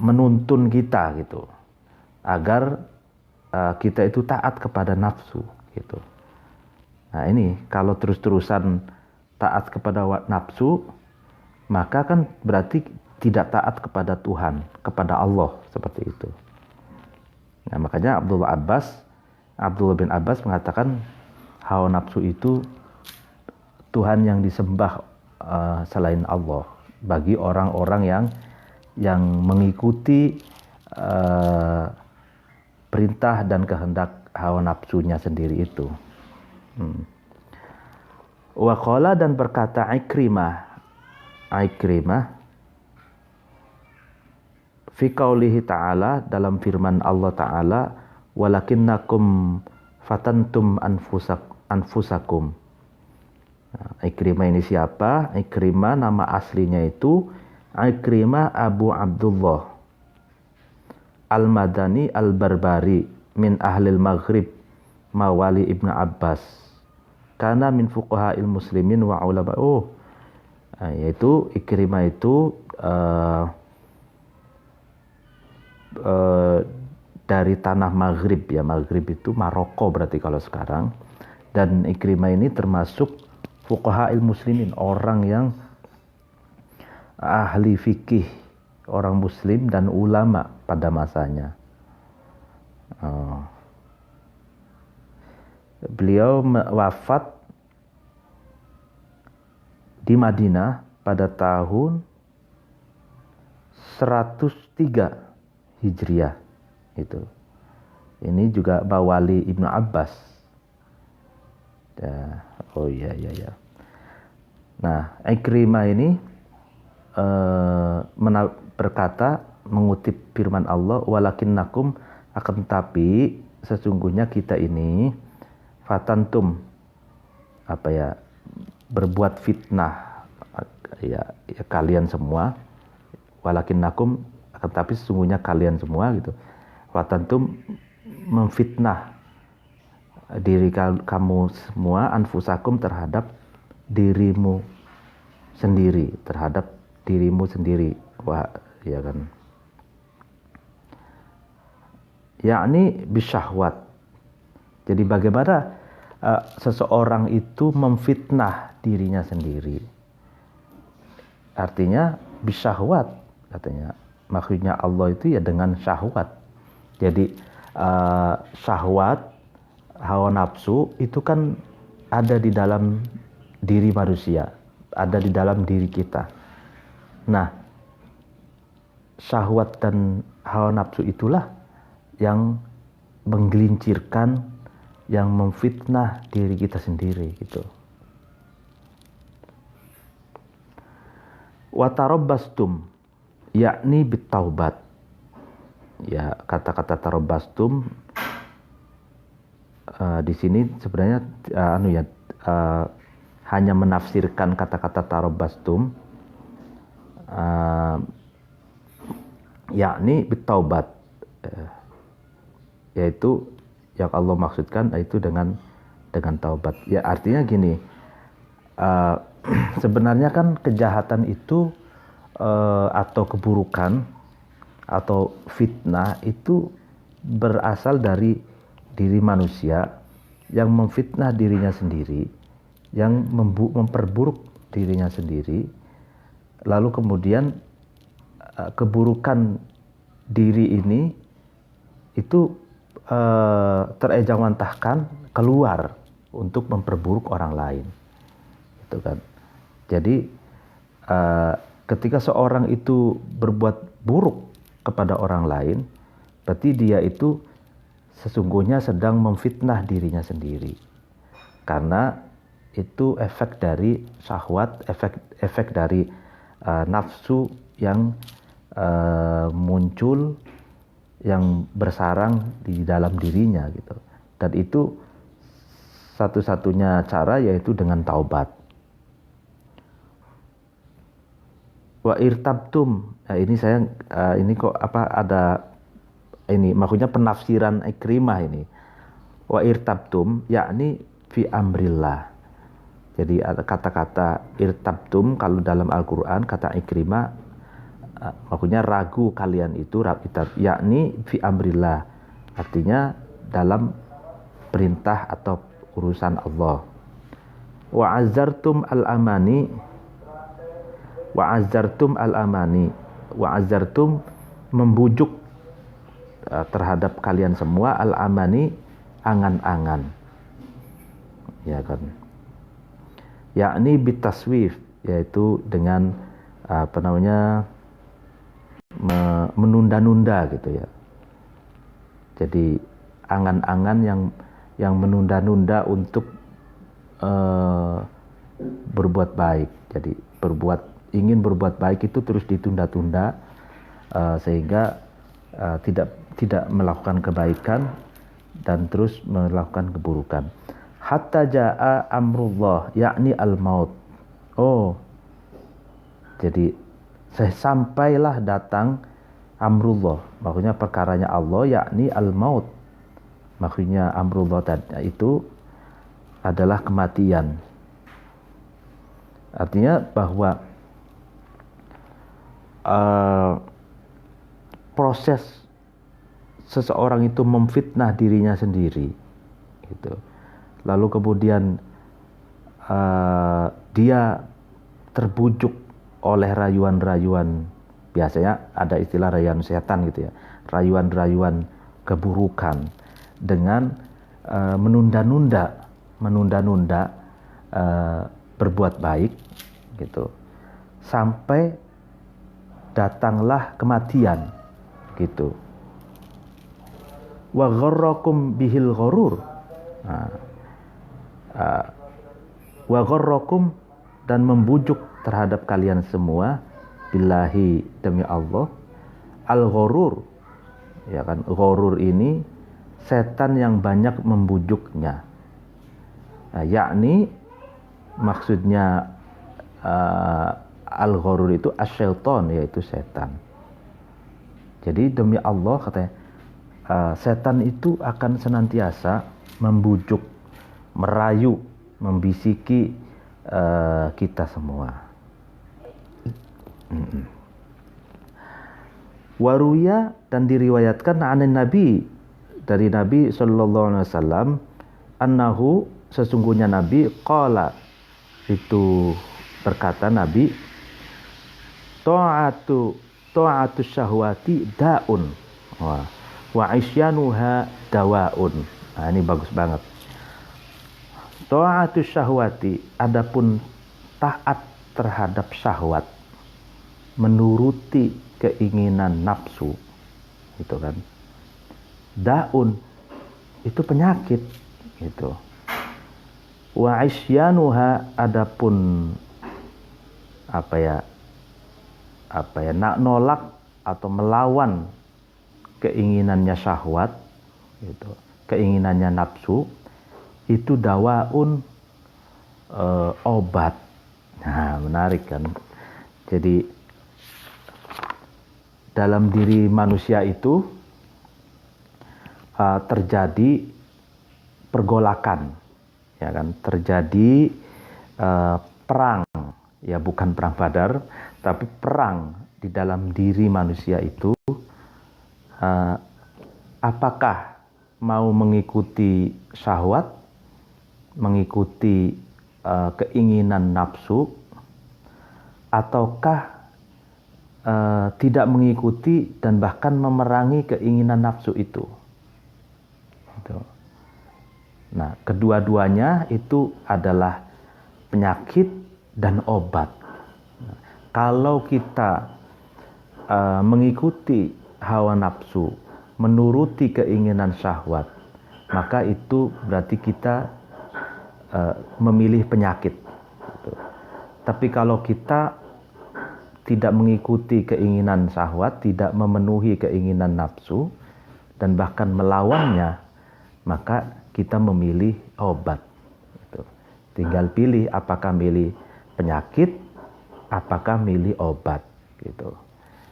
menuntun kita gitu, agar kita itu taat kepada nafsu gitu. Nah ini kalau terus-terusan taat kepada nafsu, maka kan berarti tidak taat kepada Tuhan, kepada Allah, seperti itu. Nah makanya Abdullah bin Abbas mengatakan hawa nafsu itu Tuhan yang disembah selain Allah bagi orang-orang yang mengikuti perintah dan kehendak hawa nafsunya sendiri itu. Wa qala, dan berkata Ikrimah fi qaulihi ta'ala, dalam firman Allah Ta'ala, walakinnakum fatantum anfusakum. Nah, Ikrimah ini siapa? Ikrimah nama aslinya itu Ikrimah Abu Abdullah Al-Madani Al-Barbari min ahlil Maghrib mawali Ibnu Abbas, karena min fuqaha'il muslimin wa ulama. Yaitu Ikrimah itu dari tanah Maghrib ya. Maghrib itu Maroko berarti kalau sekarang. Dan Ikrimah ini termasuk fuqaha'il muslimin, orang yang ahli fikih, orang muslim dan ulama pada masanya. Beliau wafat di Madinah pada tahun 103 Hijriah itu. Ini juga bawali Ibnu Abbas. Ya, ya. Nah, Ikrimah ini berkata, mengutip firman Allah, walakinnakum, akan tetapi sesungguhnya kita ini fatantum berbuat fitnah ya kalian semua, walakinnakum, akan tetapi sesungguhnya kalian semua gitu, fatantum memfitnah diri kamu semua, anfusakum terhadap dirimu sendiri, terhadap dirimu sendiri. Wah, ya kan. Yakni bisyahwat. Jadi bagaimana seseorang itu memfitnah dirinya sendiri. Artinya bisyahwat katanya. Maksudnya Allah itu ya dengan syahwat. Jadi syahwat, hawa nafsu itu kan ada di dalam diri manusia, ada di dalam diri kita. Nah, syahwat dan hawa nafsu itulah yang menggelincirkan, yang memfitnah diri kita sendiri gitu. Wa tarabbastum, yakni bitaubat. Ya, kata-kata tarabbastum di sini sebenarnya hanya menafsirkan kata-kata tarabastum, yakni bitaubat, yaitu yang Allah maksudkan itu dengan taubat. Ya artinya gini, sebenarnya kan kejahatan itu atau keburukan atau fitnah itu berasal dari diri manusia yang memfitnah dirinya sendiri, yang memperburuk dirinya sendiri, lalu kemudian keburukan diri ini itu terejawantahkan keluar untuk memperburuk orang lain, itu kan. Jadi ketika seorang itu berbuat buruk kepada orang lain, berarti dia itu sesungguhnya sedang memfitnah dirinya sendiri, karena itu efek dari syahwat, efek dari nafsu yang muncul, yang bersarang di dalam dirinya gitu. Dan itu satu-satunya cara yaitu dengan taubat. Wa irtabtum. Nah, ini saya ini kok ada ini maksudnya penafsiran Ikrimah ini. Wa irtabtum yakni fi amrillah. Jadi ada kata-kata irtabtum kalau dalam Al-Qur'an, kata Ikrimah maksudnya ragu kalian itu, yakni fi amrillah. Artinya dalam perintah atau urusan Allah. Wa azzartum al-amani. Wa azzartum al-amani. Wa azzartum membujuk terhadap kalian semua al-amani, angan-angan. Ya kan. Yakni bitaswif, yaitu dengan menunda-nunda gitu ya. Jadi angan-angan yang menunda-nunda untuk berbuat baik. Jadi ingin berbuat baik itu terus ditunda-tunda sehingga tidak melakukan kebaikan dan terus melakukan keburukan. Hatta jaa amrullah, yakni al-maut. Oh, jadi sampailah datang amrullah, maksudnya perkaranya Allah, yakni al-maut. Maksudnya amrullah itu adalah kematian. Artinya bahwa proses seseorang itu memfitnah dirinya sendiri gitu. Lalu kemudian dia terbujuk oleh rayuan-rayuan, biasanya ada istilah rayuan setan gitu ya, rayuan-rayuan keburukan, dengan menunda-nunda berbuat baik gitu, sampai datanglah kematian gitu. Wa gharrakum bihil ghurur. Wa gharrakum, dan membujuk terhadap kalian semua, billahi, demi Allah, al-ghurur, ya kan. Ghurur ini setan yang banyak membujuknya, yakni maksudnya al-ghurur itu asyaiton, yaitu setan. Jadi demi Allah katanya, setan itu akan senantiasa membujuk, merayu, membisiki kita semua. Waruya, dan diriwayatkan anin Nabi, dari Nabi sallallahu alaihi wasallam, annahu, sesungguhnya Nabi, qala, itu berkata Nabi, ta'atu syahwati da'un wa isyanuha dawaun. Nah, ini bagus banget. Ta'atu syahwati, adapun taat terhadap syahwat, menuruti keinginan nafsu, gitu kan. Daun itu penyakit, gitu. Wa isyanuha, adapun nak nolak atau melawan keinginannya syahwat, gitu, keinginannya nafsu, itu dawaun, obat. Nah, menarik kan. Jadi dalam diri manusia itu terjadi pergolakan, ya kan? Terjadi perang, ya bukan perang Badar, tapi perang di dalam diri manusia itu. Apakah mau mengikuti syahwat, mengikuti keinginan nafsu, ataukah tidak mengikuti dan bahkan memerangi keinginan nafsu itu. Nah, kedua-duanya itu adalah penyakit dan obat. Kalau kita mengikuti hawa nafsu, menuruti keinginan syahwat, maka itu berarti kita memilih penyakit. Tapi kalau kita tidak mengikuti keinginan syahwat, tidak memenuhi keinginan nafsu, dan bahkan melawannya, maka kita memilih obat. Tinggal pilih apakah milih penyakit, apakah milih obat. Gitu.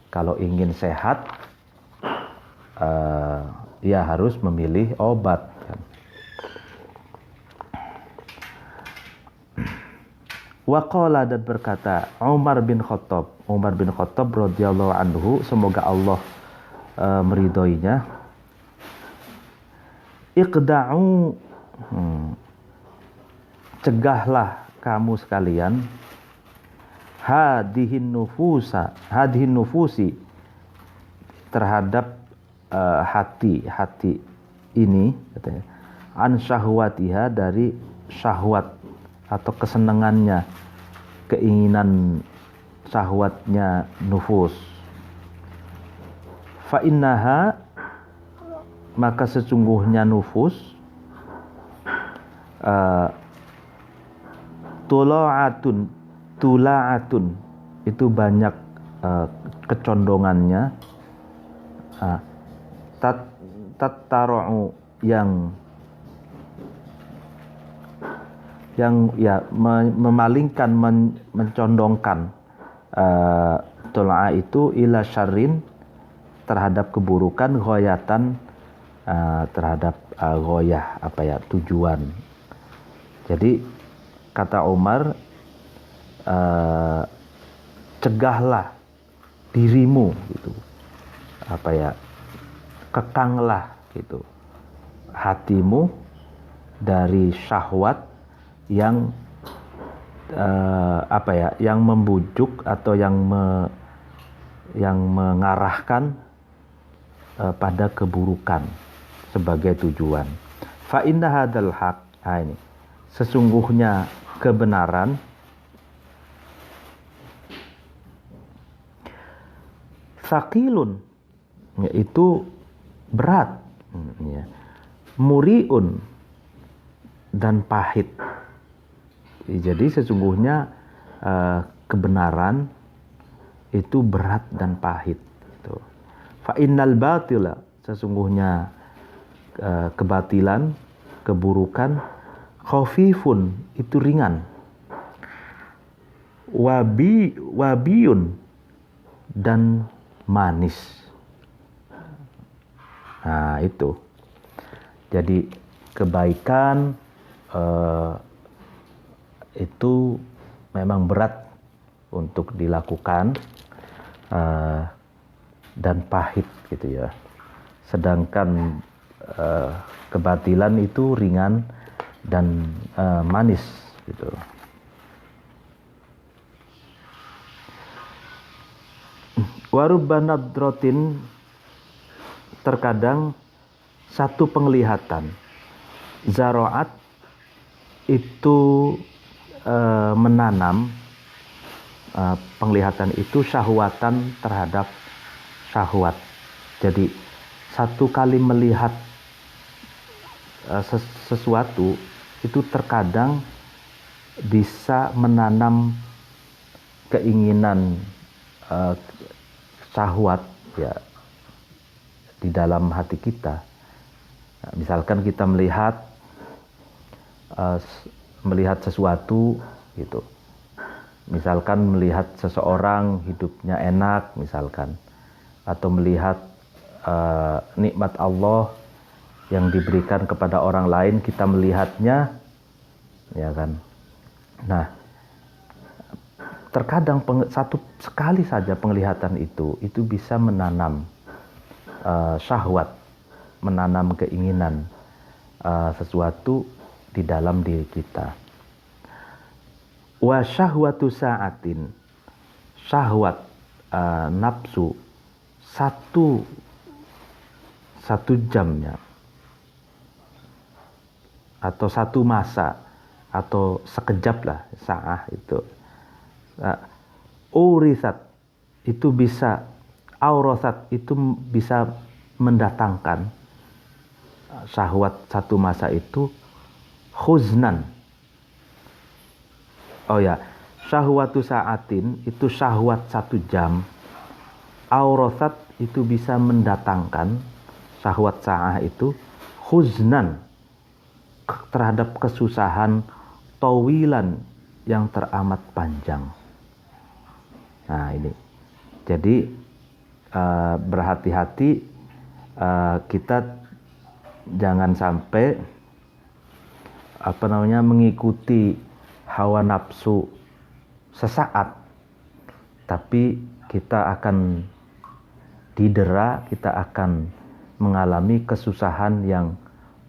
Kalau ingin sehat, ya harus memilih obat. Waqala, dan berkata Umar bin Khattab radhiyallahu anhu, semoga Allah meridhoinya, iqda'u, cegahlah kamu sekalian, hadihin nufusi, terhadap hati ini, katanya, an syahwatiha, dari syahwat atau kesenangannya, keinginan syahwatnya nufus. Fa innaha, maka sesungguhnya nufus, tula'atun, itu banyak kecondongannya, tattaru'u, yang ya memalingkan, mencondongkan, tula'a itu ila syarrin, terhadap keburukan, ghoyatan, terhadap ghoyah, tujuan. Jadi kata Umar, cegahlah dirimu, gitu, kekanglah, gitu, hatimu dari syahwat yang yang membujuk atau yang mengarahkan pada keburukan sebagai tujuan. Fa inna hadzal haq, ini sesungguhnya kebenaran, sakilun, yaitu berat, ya, muriun, dan pahit. Jadi sesungguhnya kebenaran itu berat dan pahit. Fa innal batila, sesungguhnya kebatilan, keburukan, khafifun, itu ringan, wabiyun, dan manis. Nah, itu. Jadi kebaikan itu memang berat untuk dilakukan, dan pahit, gitu ya. Sedangkan kebatilan itu ringan dan manis, gitu. Warubba nadratin, terkadang satu penglihatan, zaraat, itu menanam, penglihatan itu syahwatan, terhadap syahwat. Jadi satu kali melihat sesuatu itu terkadang bisa menanam keinginan syahwat, ya, di dalam hati kita. Nah, misalkan kita melihat melihat sesuatu gitu. Misalkan melihat seseorang hidupnya enak misalkan, atau melihat nikmat Allah yang diberikan kepada orang lain, kita melihatnya, ya kan. Nah, terkadang satu sekali saja penglihatan itu bisa menanam syahwat, menanam keinginan sesuatu di dalam diri kita. Wa syahwatu sa'atin, syahwat nafsu satu jamnya atau satu masa atau sekejap lah, sa'ah itu urisat itu bisa, aurasat itu bisa mendatangkan syahwat satu masa itu khuznan. Oh ya, syahwatu sa'atin itu syahwat 1 jam. Aurasat itu bisa mendatangkan syahwat sa'ah itu khuznan, terhadap kesusahan tawilan yang teramat panjang. Nah ini, jadi berhati-hati kita jangan sampai mengikuti hawa nafsu sesaat, tapi kita akan didera, kita akan mengalami kesusahan yang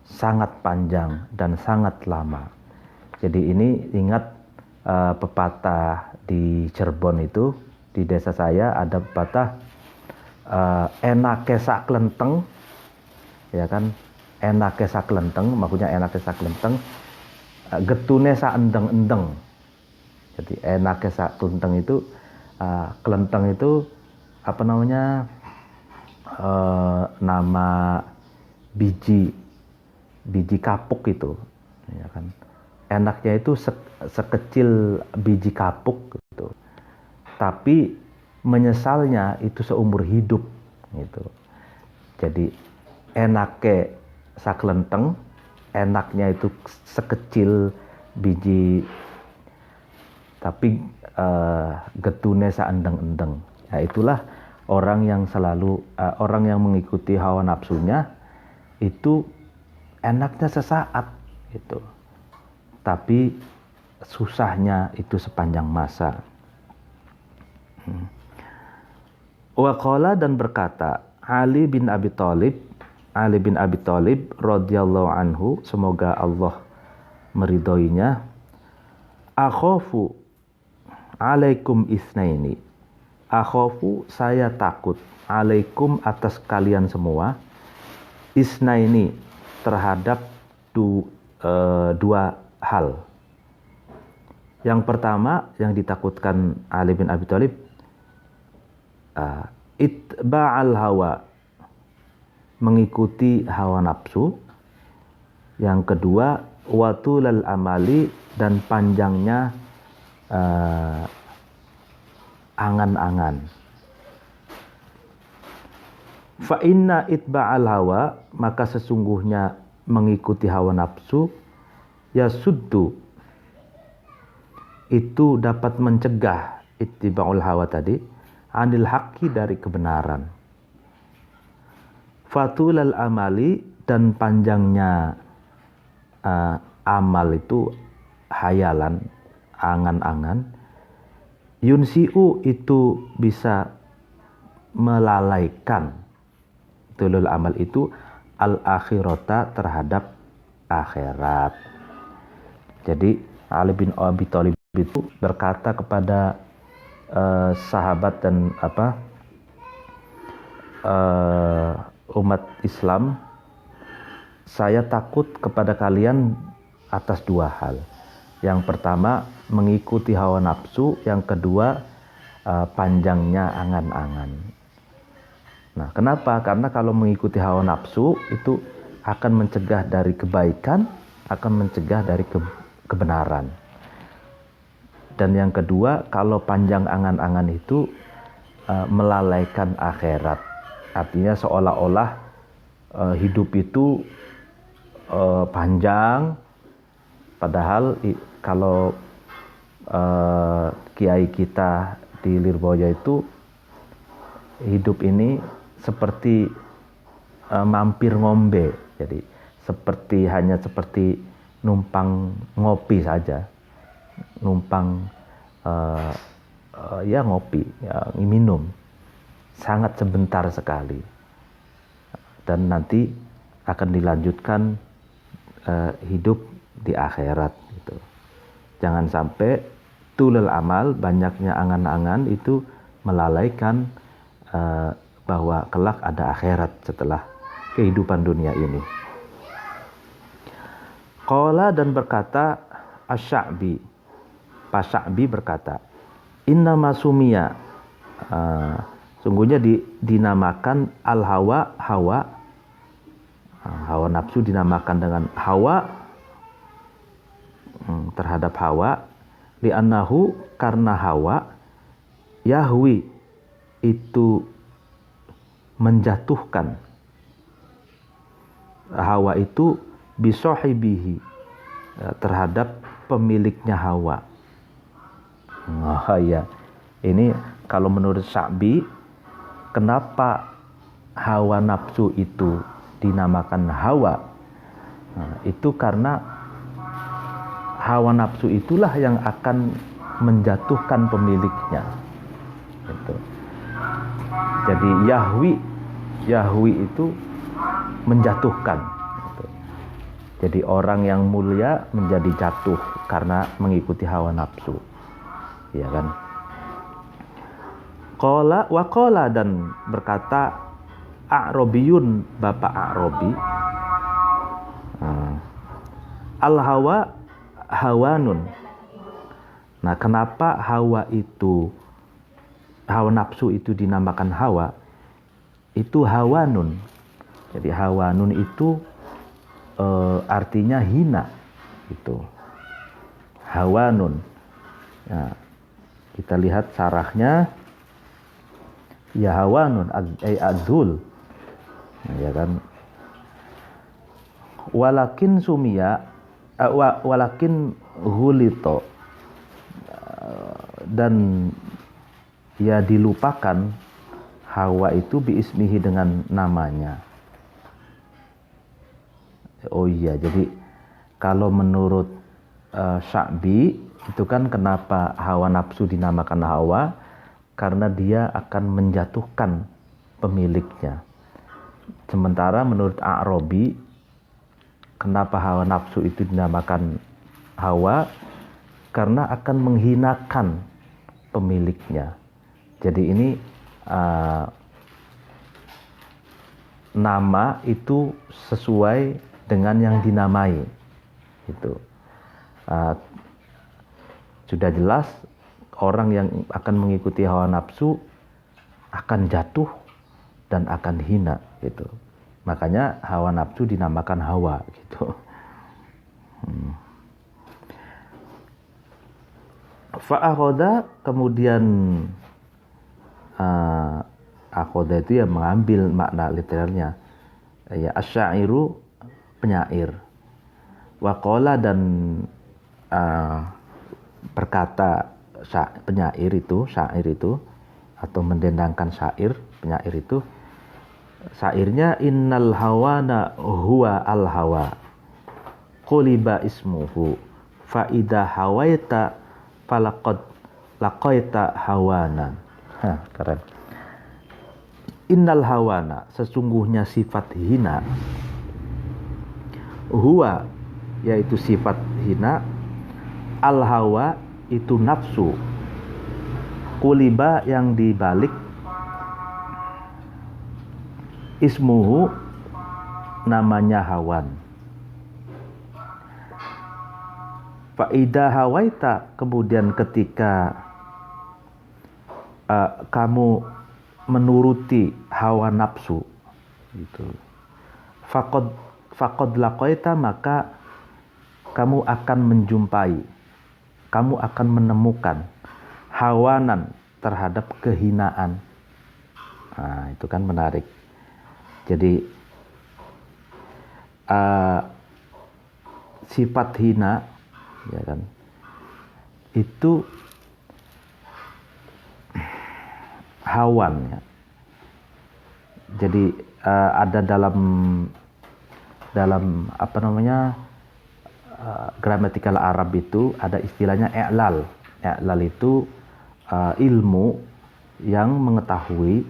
sangat panjang dan sangat lama. Jadi ini ingat pepatah di Cirebon itu, di desa saya ada pepatah enake sak klenteng, ya kan, enake sak klenteng, maksudnya enake sak klenteng, getune sak endeng-endeng. Jadi enake sak tunteng itu, kelenteng itu nama biji kapuk itu, ya kan. Enaknya itu sekecil biji kapuk gitu. Tapi menyesalnya itu seumur hidup gitu. Jadi enake saklenteng, enaknya itu sekecil biji, tapi getune saendeng-endeng. Ya itulah orang yang selalu orang yang mengikuti hawa nafsunya itu enaknya sesaat gitu, tapi susahnya itu sepanjang masa. Waqala, dan berkata Ali bin Abi Thalib radhiyallahu anhu, semoga Allah meridhoinya, akhafu alaikum isnaini, akhafu saya takut, alaikum atas kalian semua, isnaini terhadap dua hal. Yang pertama yang ditakutkan Ali bin Abi Thalib, itba'al hawa, mengikuti hawa nafsu. Yang kedua, watulal amali, dan panjangnya angan-angan. Fa inna itba'al hawa, maka sesungguhnya mengikuti hawa nafsu, yasuddu, itu dapat mencegah, ittiba'ul hawa tadi, anil haqqi, dari kebenaran. Fatulal amali, dan panjangnya amal itu hayalan, angan-angan. Yunsi'u, itu bisa melalaikan, tulul amal itu al-akhirata, terhadap akhirat. Jadi Ali bin Abi Thalib itu berkata kepada sahabat dan umat Islam, saya takut kepada kalian atas dua hal. Yang pertama mengikuti hawa nafsu, yang kedua panjangnya angan-angan. Nah, kenapa? Karena kalau mengikuti hawa nafsu itu akan mencegah dari kebaikan, akan mencegah dari kebenaran. Dan yang kedua, kalau panjang angan-angan itu melalaikan akhirat. Artinya seolah-olah hidup itu panjang, Padahal kalau kiai kita di Lirboyo itu hidup ini seperti mampir ngombe, jadi hanya seperti numpang ngopi saja, numpang ya ngopi, ya, minum, sangat sebentar sekali, dan nanti akan dilanjutkan hidup di akhirat gitu. Jangan sampai tulul amal, banyaknya angan-angan itu melalaikan bahwa kelak ada akhirat setelah kehidupan dunia ini. Qala, dan berkata Asy-Sya'bi, Pak Sya'bi berkata, innama sumiya, sungguhnya dinamakan al-hawa, hawa nafsu dinamakan dengan hawa, terhadap hawa, li'annahu, karena hawa, yahwi, itu menjatuhkan, hawa itu bisohibihi, terhadap pemiliknya hawa. Oh ya, ini kalau menurut Sya'bi, kenapa hawa nafsu itu dinamakan hawa? Itu karena hawa nafsu itulah yang akan menjatuhkan pemiliknya. Gitu. Jadi Yahwi itu menjatuhkan. Gitu. Jadi orang yang mulia menjadi jatuh karena mengikuti hawa nafsu. Ya kan? Qala, dan berkata A'robiyun, Bapak A'robi, al-hawa hawanun. Nah, kenapa hawa nafsu itu dinamakan hawa? Itu hawanun. Jadi hawanun itu artinya hina. Itu hawanun. Nah, kita lihat sarahnya. Ya hawanun ay adzul. Nah, ya kan. Walakin sumiya, walakin hulito, dan ya dilupakan hawa itu biismihi, dengan namanya. Oh iya, jadi kalau menurut Sya'bi itu kan kenapa hawa nafsu dinamakan hawa, karena dia akan menjatuhkan pemiliknya. Sementara menurut A'robi, kenapa hawa nafsu itu dinamakan hawa, karena akan menghinakan pemiliknya. Jadi ini nama itu sesuai dengan yang dinamai. Itu sudah jelas orang yang akan mengikuti hawa nafsu akan jatuh dan akan hina gitu. Makanya hawa nafsu dinamakan hawa gitu. Fa'akhoda, kemudian akhoda itu ya mengambil makna literalnya, ya asyairu, penyair. Waqala, dan berkata penyair itu, syair itu, atau mendendangkan syair, penyair itu, syairnya innal hawana huwa al hawa quliba ismuhu fa idza hawaita falaqad laqaita hawana. Keren. Innal hawana, sesungguhnya sifat hina, huwa, yaitu sifat hina, al hawa itu nafsu, kuliba yang dibalik, ismuhu namanya hawan. Fa'idha hawaita, kemudian ketika kamu menuruti hawa nafsu gitu, faqad laqaita, maka kamu akan menjumpai, kamu akan menemukan hawanan, terhadap kehinaan. Nah, itu kan menarik. Jadi sifat hina ya kan, itu hawan ya. Jadi ada dalam apa namanya, gramatikal Arab itu ada istilahnya i'lal. I'lal itu ilmu yang mengetahui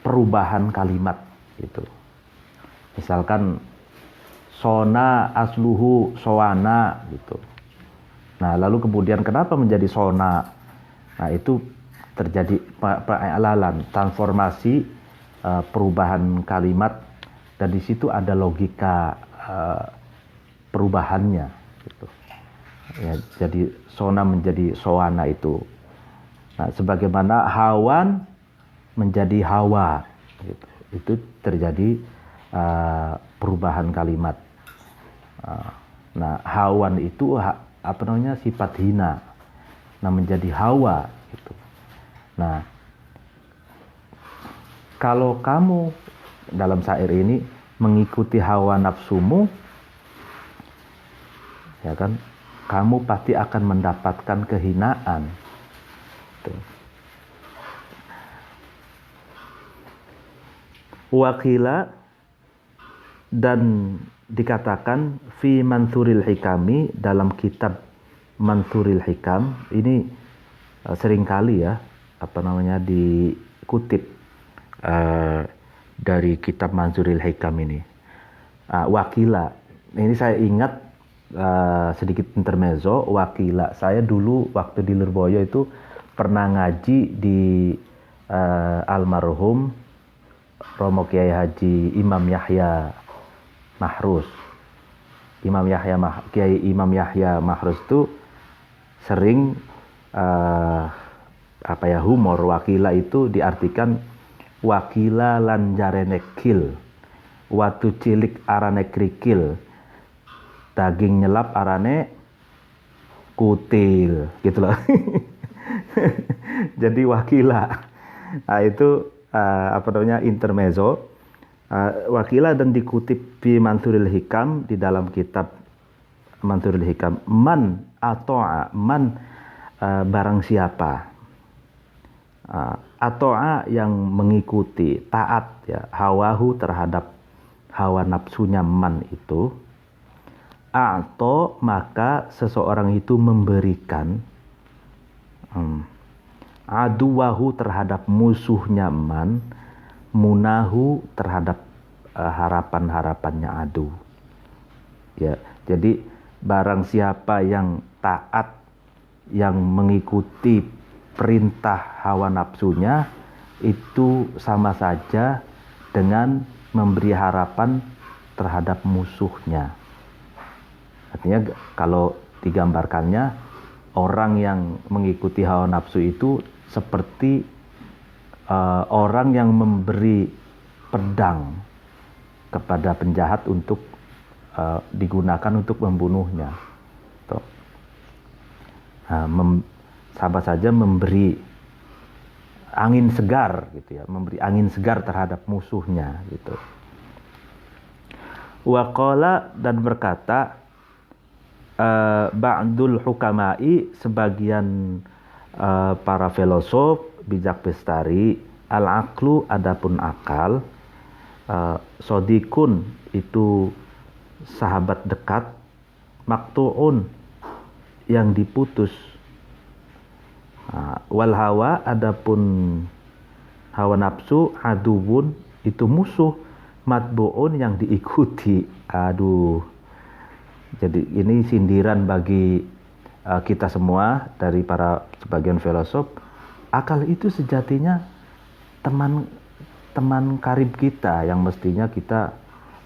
perubahan kalimat gitu. Misalkan sona asluhu sowana gitu. Nah, lalu kemudian kenapa menjadi sona? Nah, itu terjadi i'lalan, transformasi, perubahan kalimat, dan di situ ada logika perubahannya gitu. Ya, jadi sona menjadi sowana itu. Nah, sebagaimana hawan menjadi hawa gitu. Itu terjadi perubahan kalimat. Nah, hawan itu apa namanya, sifat hina. Nah, menjadi hawa gitu. Nah, kalau kamu dalam syair ini mengikuti hawa nafsumu, ya kan, kamu pasti akan mendapatkan kehinaan. Tuh. Wakila, dan dikatakan fi Manthuril Hikami, dalam kitab Manthuril Hikam ini seringkali ya apa namanya dikutip dari kitab Manthuril Hikam ini. Wakila, ini saya ingat sedikit intermezzo. Wakila, saya dulu waktu di Lirboyo itu pernah ngaji di almarhum Romo Kiai Haji Imam Yahya Mahrus. Kiai Imam Yahya Mahrus itu sering humor. Wakila itu diartikan wakila lan jarene kil, watu cilik arane krikil, daging nyelap arane kutil, gitu loh. Jadi wakila, nah, itu apa namanya, intermezzo. Wakila, dan dikutip di Manthuril Hikam, di dalam kitab Manthuril Hikam, man ato'a, man barang siapa, ato'a yang mengikuti, taat ya, hawahu terhadap hawa nafsunya man itu, atau maka seseorang itu memberikan aduwahu terhadap musuhnya man, munahu terhadap harapan-harapannya adu. Ya, jadi barang siapa yang taat, yang mengikuti perintah hawa nafsunya, itu sama saja dengan memberi harapan terhadap musuhnya. Artinya kalau digambarkannya, orang yang mengikuti hawa nafsu itu seperti orang yang memberi pedang kepada penjahat untuk digunakan untuk membunuhnya. Tuh. Sama saja memberi angin segar gitu ya, memberi angin segar terhadap musuhnya gitu. Waqala, dan berkata ba'dul hukama'i, sebagian para filosof bijak bestari, al-aqlu, adapun akal, sodikun, itu sahabat dekat, maktu'un, yang diputus, wal hawa, adapun hawa nafsu, aduwun, itu musuh, matbu'un, yang diikuti. Aduh, jadi ini sindiran bagi kita semua dari para sebagian filosof. Akal itu sejatinya teman karib kita yang mestinya kita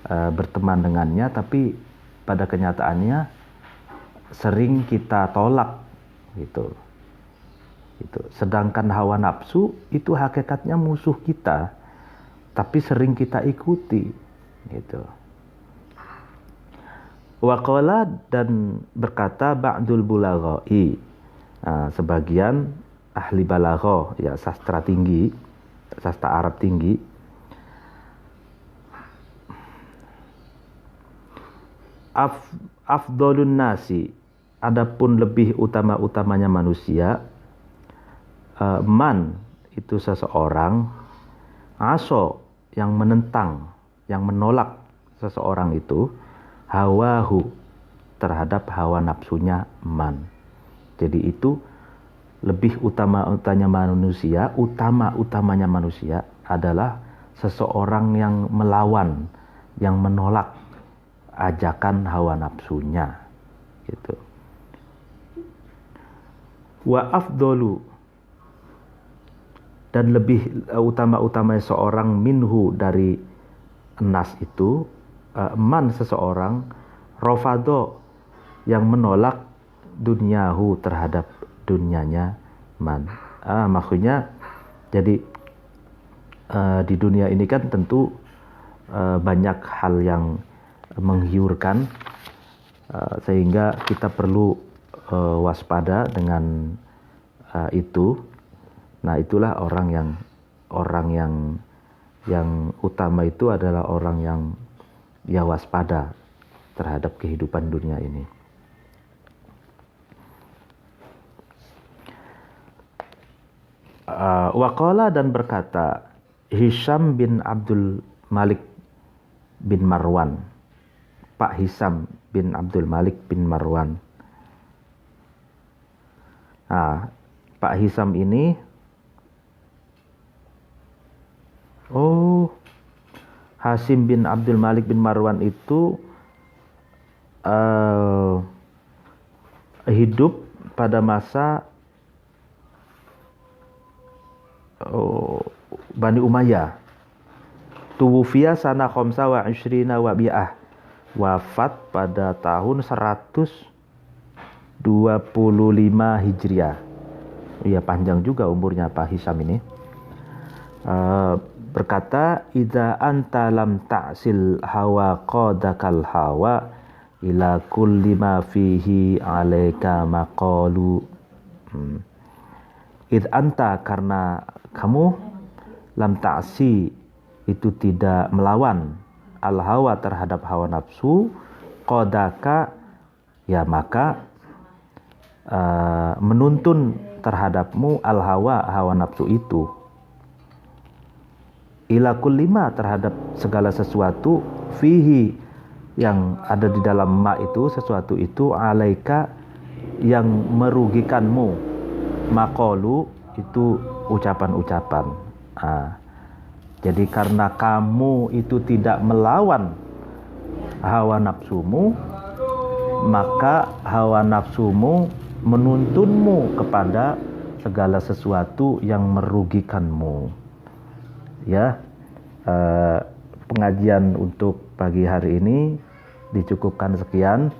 berteman dengannya, tapi pada kenyataannya sering kita tolak gitu. Sedangkan hawa nafsu itu hakikatnya musuh kita, tapi sering kita ikuti gitu. Waqala, dan berkata ba'dul bulaghai, sebagian ahli balaghah ya, sastra tinggi, sastra Arab tinggi, afdolun nasi, adapun lebih utama-utamanya manusia, man itu seseorang, aso yang menentang, yang menolak seseorang itu, hawahu terhadap hawa nafsunya man. Jadi itu lebih utama-utamanya manusia adalah seseorang yang melawan, yang menolak ajakan hawa nafsunya, gitu. Wa afdolu, dan lebih utama-utamanya seorang minhu dari nas itu, man seseorang, rofado yang menolak dunyahu terhadap dunianya man. Maksudnya jadi di dunia ini kan tentu banyak hal yang menggiurkan, sehingga kita perlu waspada dengan itu. Nah, itulah orang yang utama itu adalah orang yang ya waspada terhadap kehidupan dunia ini. Waqala, dan berkata Hisham bin Abdul Malik bin Marwan, Pak Hisham bin Abdul Malik bin Marwan. Pak Hisham ini, Hasim bin Abdul Malik bin Marwan itu hidup pada masa Bani Umayyah. Tuwufiya sana khamsa wa ishrina wa bi'ah. Wafat pada tahun 125 Hijriah. Iya, panjang juga umurnya Pak Hisham ini. Berkata, idza anta lam ta'sil hawa qadakal hawa ila kulli ma fihi alaika maqalu. Idza anta, karena kamu, lam ta'si itu tidak melawan, al hawa terhadap hawa nafsu, qadaka ya maka menuntun terhadapmu al hawa nafsu itu, ila kullima terhadap segala sesuatu, fihi yang ada di dalam ma itu, sesuatu itu, alaika yang merugikanmu, maqalu itu ucapan-ucapan. Jadi karena kamu itu tidak melawan hawa nafsumu, maka hawa nafsumu menuntunmu kepada segala sesuatu yang merugikanmu. Ya, pengajian untuk pagi hari ini dicukupkan sekian.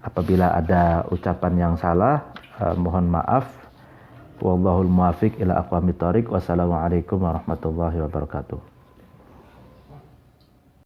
Apabila ada ucapan yang salah, mohon maaf. Wallahul muwaffiq ila aqwamit thoriq. Wassalamualaikum warahmatullahi wabarakatuh.